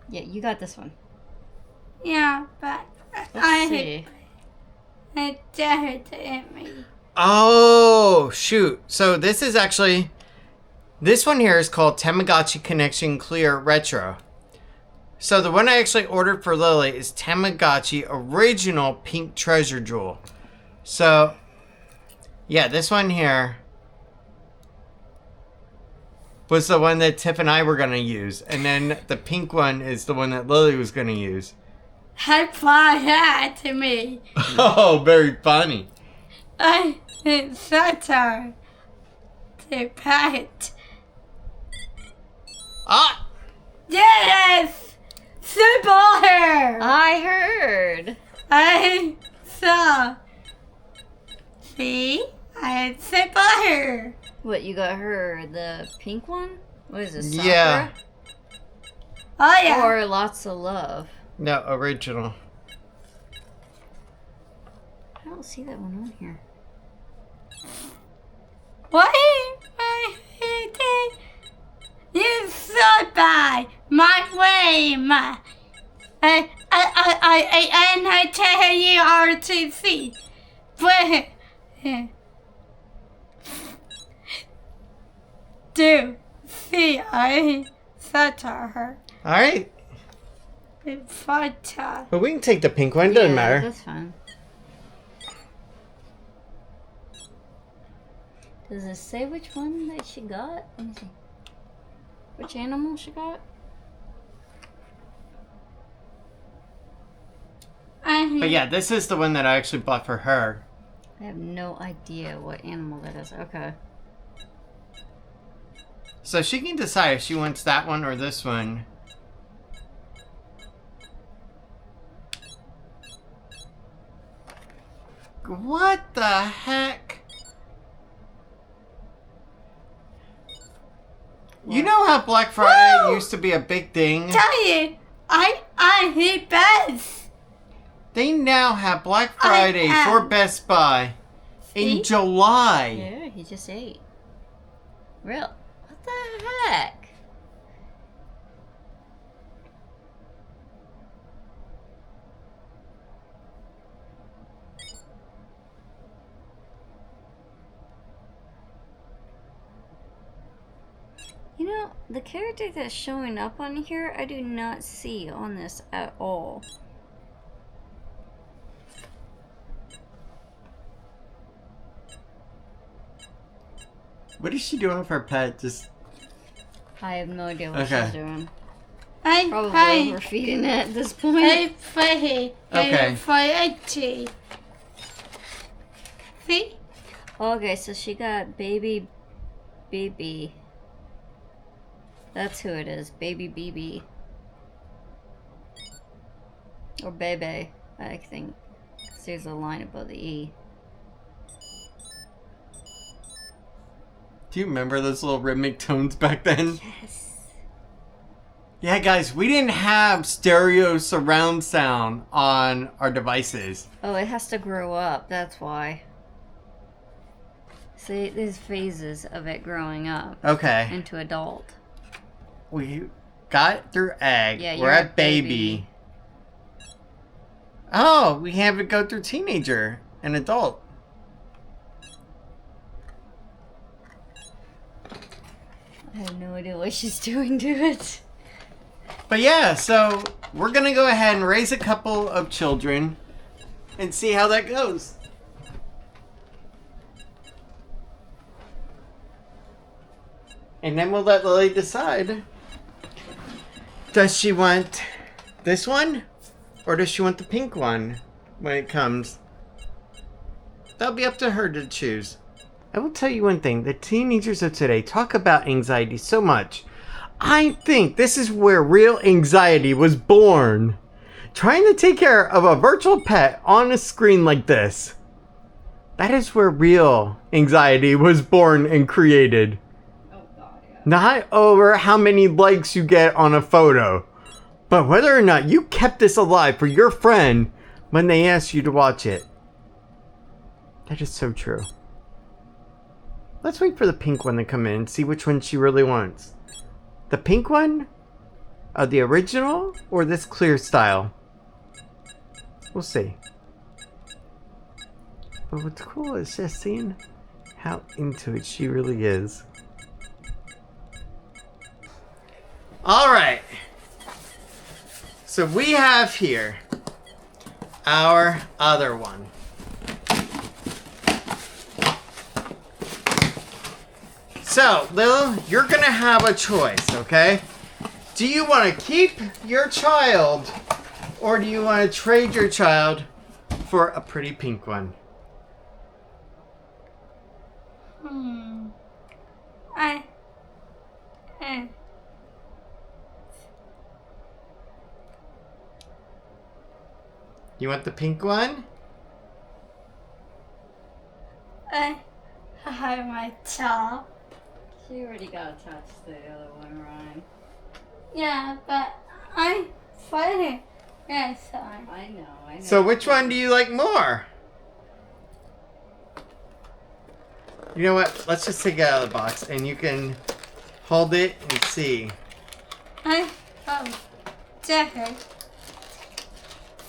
Yeah, you got this one. Yeah, but Let's see. I dared to hit me. Oh, shoot. So this is actually... This one here is called Tamagotchi Connection Clear Retro. So the one I actually ordered for Lily is Tamagotchi Original Pink Treasure Jewel. So, yeah, this one here was the one that Tiff and I were going to use. And then the pink one is the one that Lily was going to use. High five that to me. Oh, very funny. I it's her to pet. Ah! Yes! Super her! I heard. I saw. See? I super her. What, you got her the pink one? What is this? Sakura? Yeah. Oh yeah. Or Lots of Love? No, original. I don't see that one on here. What? You so bad. My way, my. And I tell you RTC. But. Do. See, I such her. Alright. It's fun. But we can take the pink one. Doesn't matter. That's fine. Does it say which one that she got? Let me see. Which animal she got? But yeah, this is the one that I actually bought for her. I have no idea what animal that is. Okay. So she can decide if she wants that one or this one. What the heck? You know how Black Friday Woo! used to be a big thing? Tell you, I hate best. They now have Black Friday for Best Buy in See? July. Yeah, he just ate. Real? What the heck? You know, the character that's showing up on here, I do not see on this at all. What is she doing with her pet? Just I have no idea what Okay. she's doing. I Probably fight. overfeeding it at this point. I fight. Okay. I fight. See? Okay, so she got baby BB. That's who it is, baby BB. Or Bebe, I think. 'Cause there's a line above the E. do you remember those little rhythmic tones back then? Yes. Yeah, guys, we didn't have stereo surround sound on our devices. Oh, it has to grow up, that's why. See, there's phases of it growing up Okay. into adult. We got through egg. Yeah, We're you're at at baby. baby. Oh, we have it go through teenager and adult. I have no idea what she's doing to it. But yeah, so we're gonna go ahead and raise a couple of children and see how that goes. And then we'll let Lily decide. Does she want this one? Or does she want the pink one when it comes? That'll be up to her to choose. I will tell you one thing. The teenagers of today talk about anxiety so much. I think this is where real anxiety was born. Trying to take care of a virtual pet on a screen like this. That is where real anxiety was born and created. Oh God, yeah. Not over how many likes you get on a photo, but whether or not you kept this alive for your friend when they asked you to watch it. That is so true. Let's wait for the pink one to come in and see which one she really wants. The pink one? The original? Or this clear style? We'll see. But what's cool is just seeing how into it she really is. Alright. So we have here our other one. So, Lil, you're gonna have a choice, okay? Do you want to keep your child, or do you want to trade your child for a pretty pink one? You want the pink one? I my child. She already got attached to the other one, Ryan. Yeah, but I'm fighting. Yes, I know. So which one do you like more? You know what? Let's just take it out of the box and you can hold it and see. I Jeffrey.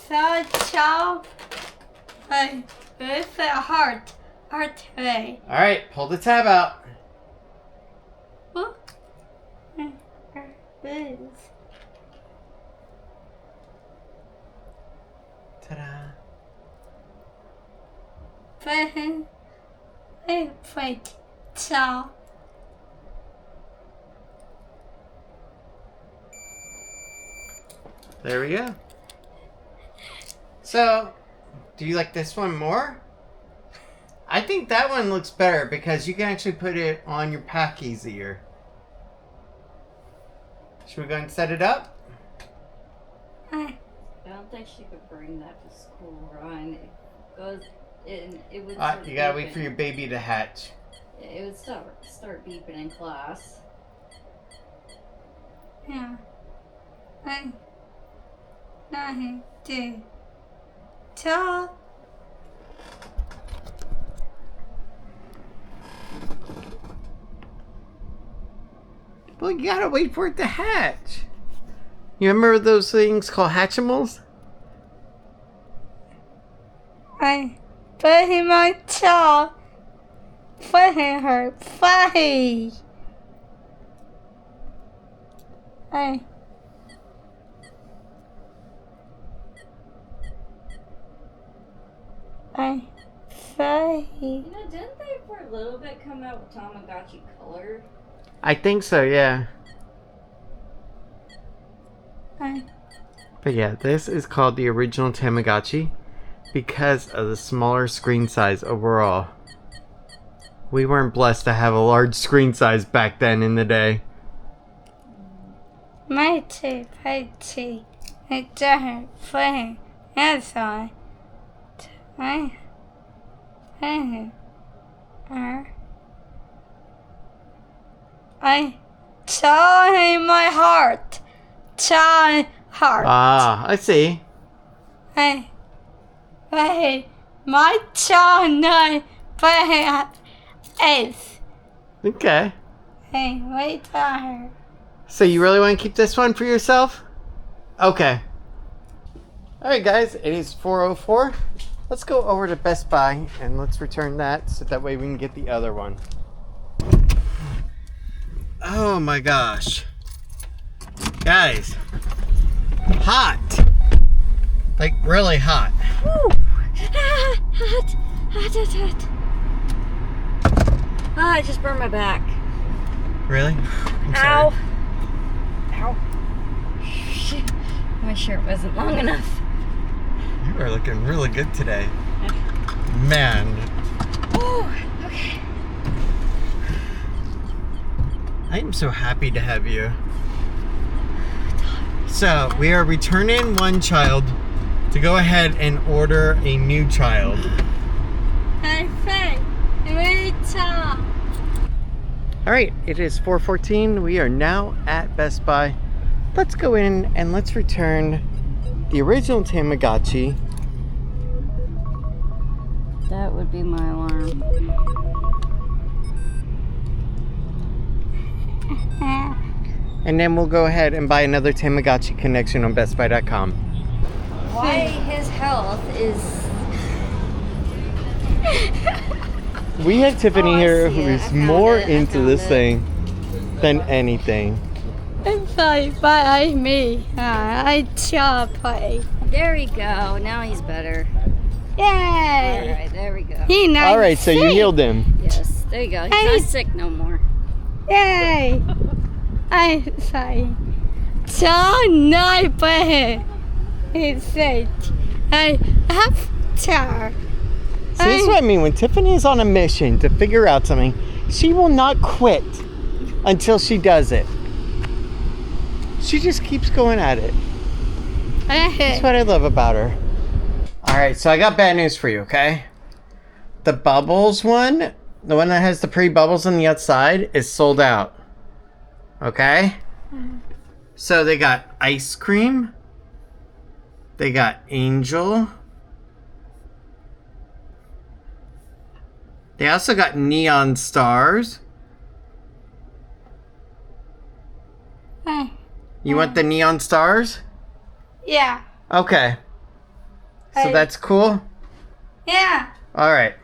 So child. I with a heart today. Alright, pull the tab out. What? This. Ta-da. I fight child. There we go. So, do you like this one more? I think that one looks better because you can actually put it on your pack easier. Should we go and set it up? I don't think she could bring that to school, Ryan. It would. You gotta wait for your baby to hatch. It would start beeping in class. Yeah. I nothing to tell. Well, you gotta wait for it to hatch. You remember those things called Hatchimals? I put in my child. Put in her face. I face. You know, didn't they for a little bit come out with Tamagotchi color? I think so, yeah. But yeah, this is called the original Tamagotchi because of the smaller screen size overall. We weren't blessed to have a large screen size back then in the day. My tea, it doesn't play inside. I saw in my heart. Child heart. Ah, I see. Hey, my child name, but is. Okay. Hey, wait for her. So you really want to keep this one for yourself? Okay. Alright guys, it is 4:04. Let's go over to Best Buy and let's return that so that way we can get the other one. Oh my gosh. Guys. Hot. Like really hot. Woo! Hot. Oh, I just burned my back. Really? I'm Ow. sorry. Ow. Shit. My shirt wasn't long enough. You are looking really good today. Man. Oh, okay. I am so happy to have you. So, we are returning one child to go ahead and order a new child. Alright, it is 4:14. We are now at Best Buy. Let's go in and let's return the original Tamagotchi. That would be my alarm. And then we'll go ahead and buy another Tamagotchi connection on bestbuy.com. Why his health is... We had Tiffany Oh, I here see who it. I is found more it. I into found this it. thing than anything. I'm sorry, but I me. I chop play. There we go. Now he's better. Yay! Alright, there we go. He not Alright, so you sick. healed him. Yes, there you go. He's Hey. not sick no more. Yay! I'm sorry. So not bad. He's sick. I have to. See, this is what I mean. When Tiffany is on a mission to figure out something, she will not quit until she does it. She just keeps going at it. That's what I love about her. Alright, so I got bad news for you, okay? The bubbles one, the one that has the pretty bubbles on the outside, is sold out. Okay? So they got ice cream. They got angel. They also got neon stars. You want the neon stars? Yeah. Okay. So Hey. that's cool? Yeah. Alright.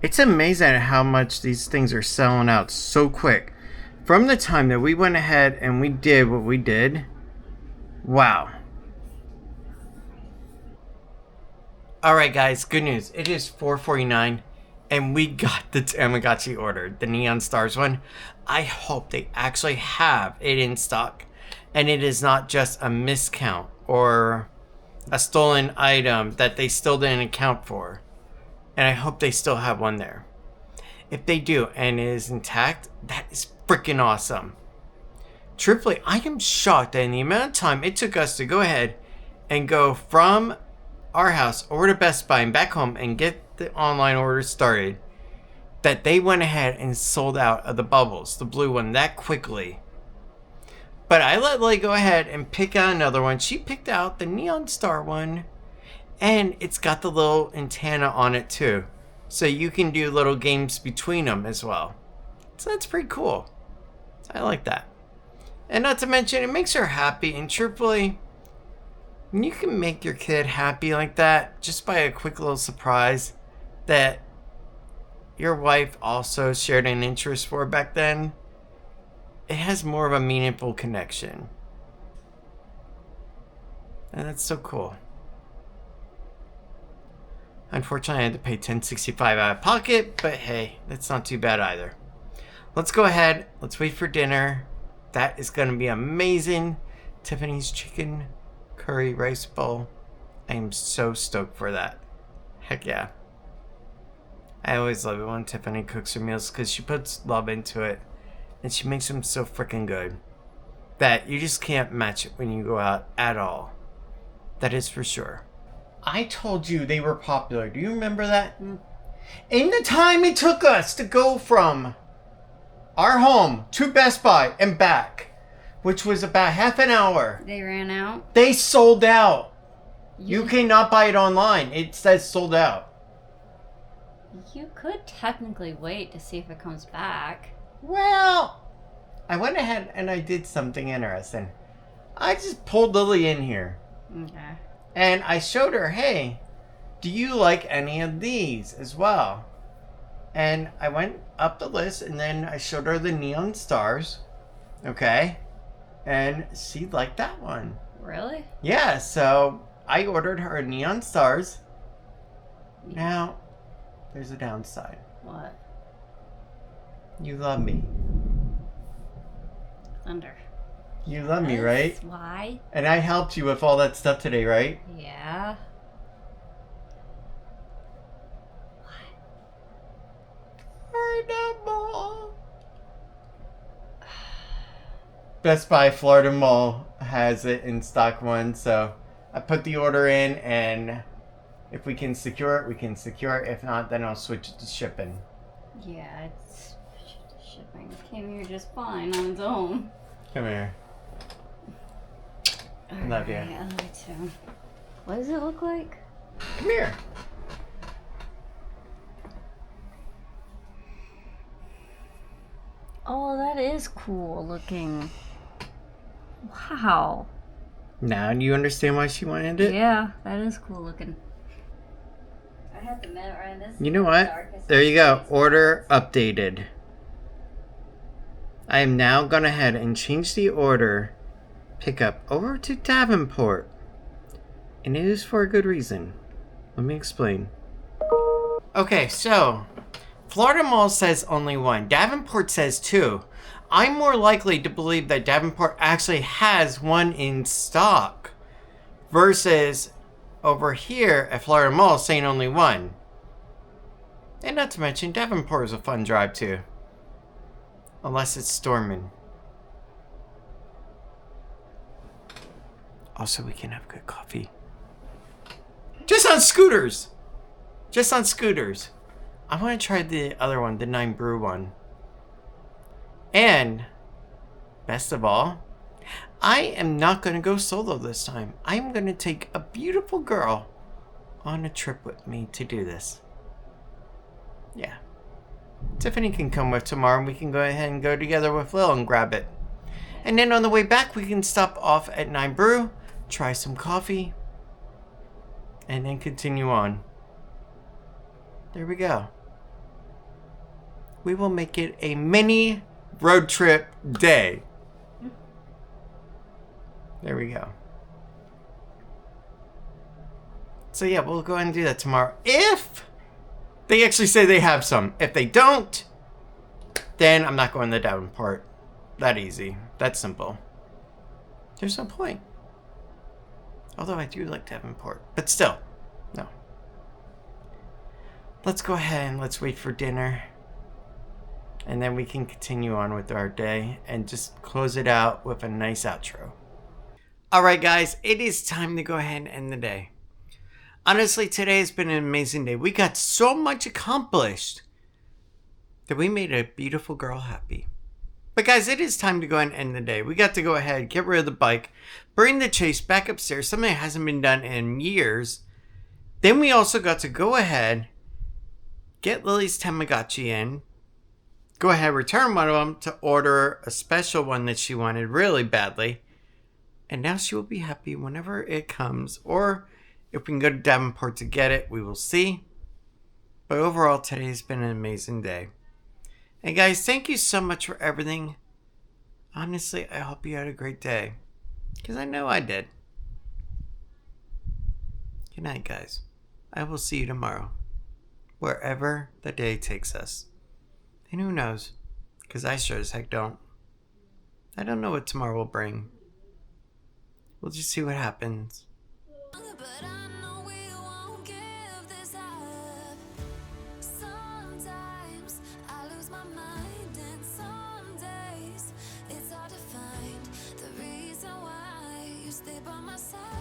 It's amazing how much these things are selling out so quick. From the time that we went ahead and we did what we did. Wow. Alright guys, good news. It is 4:49 and we got the Tamagotchi ordered. The neon stars one. I hope they actually have it in stock. And it is not just a miscount or a stolen item that they still didn't account for. And I hope they still have one there. If they do and it is intact, that is freaking awesome. Truthfully, I am shocked that in the amount of time it took us to go ahead and go from our house over to Best Buy and back home and get the online order started, that they went ahead and sold out of the bubbles, the blue one, that quickly. But I let Lily go ahead and pick out another one. She picked out the neon star one. And it's got the little antenna on it too. So you can do little games between them as well. So that's pretty cool. I like that. And not to mention, it makes her happy. And truthfully, when you can make your kid happy like that, just by a quick little surprise that your wife also shared an interest for back then, it has more of a meaningful connection. And that's so cool. Unfortunately, I had to pay $10.65 out of pocket, but hey, that's not too bad either. Let's go ahead. Let's wait for dinner. That is going to be amazing. Tiffany's chicken curry rice bowl. I am so stoked for that. Heck yeah. I always love it when Tiffany cooks her meals because she puts love into it. And she makes them so freaking good that you just can't match it when you go out at all. That is for sure. I told you they were popular. Do you remember that? In the time it took us to go from our home to Best Buy and back, which was about half an hour, They ran out. they sold out. You cannot buy it online. It says sold out. You could technically wait to see if it comes back. Well, I went ahead and I did something interesting. I just pulled Lily in here. Okay. And I showed her, hey, do you like any of these as well? And I went up the list, and then I showed her the neon stars. Okay. And she liked that one. Really? Yeah, so I ordered her neon stars. Now, there's a downside. What? You love me. Thunder. You love me, right? Why? And I helped you with all that stuff today, right? Yeah. Best Buy Florida Mall has it in stock one, so I put the order in, and if we can secure it, we can secure it. If not, then I'll switch it to shipping. Yeah, it's shipping came here just fine on its own. Come here. Love you. I love you too. What does it look like? Come here. Oh, that is cool looking. Wow. Now you understand why she wanted it? Yeah, that is cool looking. I have to admit, Ryan, this. You know what? There you go. Order updated. I am now going ahead and change the order pickup over to Davenport. And it is for a good reason. Let me explain. Okay, so Florida Mall says only one. Davenport says two. I'm more likely to believe that Davenport actually has one in stock versus over here at Florida Mall saying only one. And not to mention, Davenport is a fun drive too. Unless it's storming. Also, we can have good coffee. Just on scooters! Just on scooters. I want to try the other one, the 9 Brew one. And, best of all, I am not going to go solo this time. I'm going to take a beautiful girl on a trip with me to do this. Yeah. Tiffany can come with tomorrow, and we can go ahead and go together with Lil and grab it. And then on the way back, we can stop off at 9 Brew, try some coffee, and then continue on. There we go. We will make it a mini road trip day. There we go. So yeah, we'll go ahead and do that tomorrow. If they actually say they have some. If they don't, then I'm not going to Davenport. That easy. That simple. There's no point. Although I do like Davenport. But still, no. Let's go ahead and let's wait for dinner. And then we can continue on with our day and just close it out with a nice outro. Alright guys, it is time to go ahead and end the day. Honestly, today has been an amazing day. We got so much accomplished that we made a beautiful girl happy. But guys, it is time to go ahead and end the day. We got to go ahead, get rid of the bike, bring the chaise back upstairs, something that hasn't been done in years. Then we also got to go ahead, get Lily's Tamagotchi in, go ahead, return one of them to order a special one that she wanted really badly. And now she will be happy whenever it comes. Or if we can go to Davenport to get it, we will see. But overall, today has been an amazing day. And guys, thank you so much for everything. Honestly, I hope you had a great day. Because I know I did. Good night, guys. I will see you tomorrow. Wherever the day takes us. And who knows? Because I sure as heck don't. I don't know what tomorrow will bring. We'll just see what happens. But I know we won't give this up. Sometimes I lose my mind, and some days it's hard to find the reason why you stay by my side.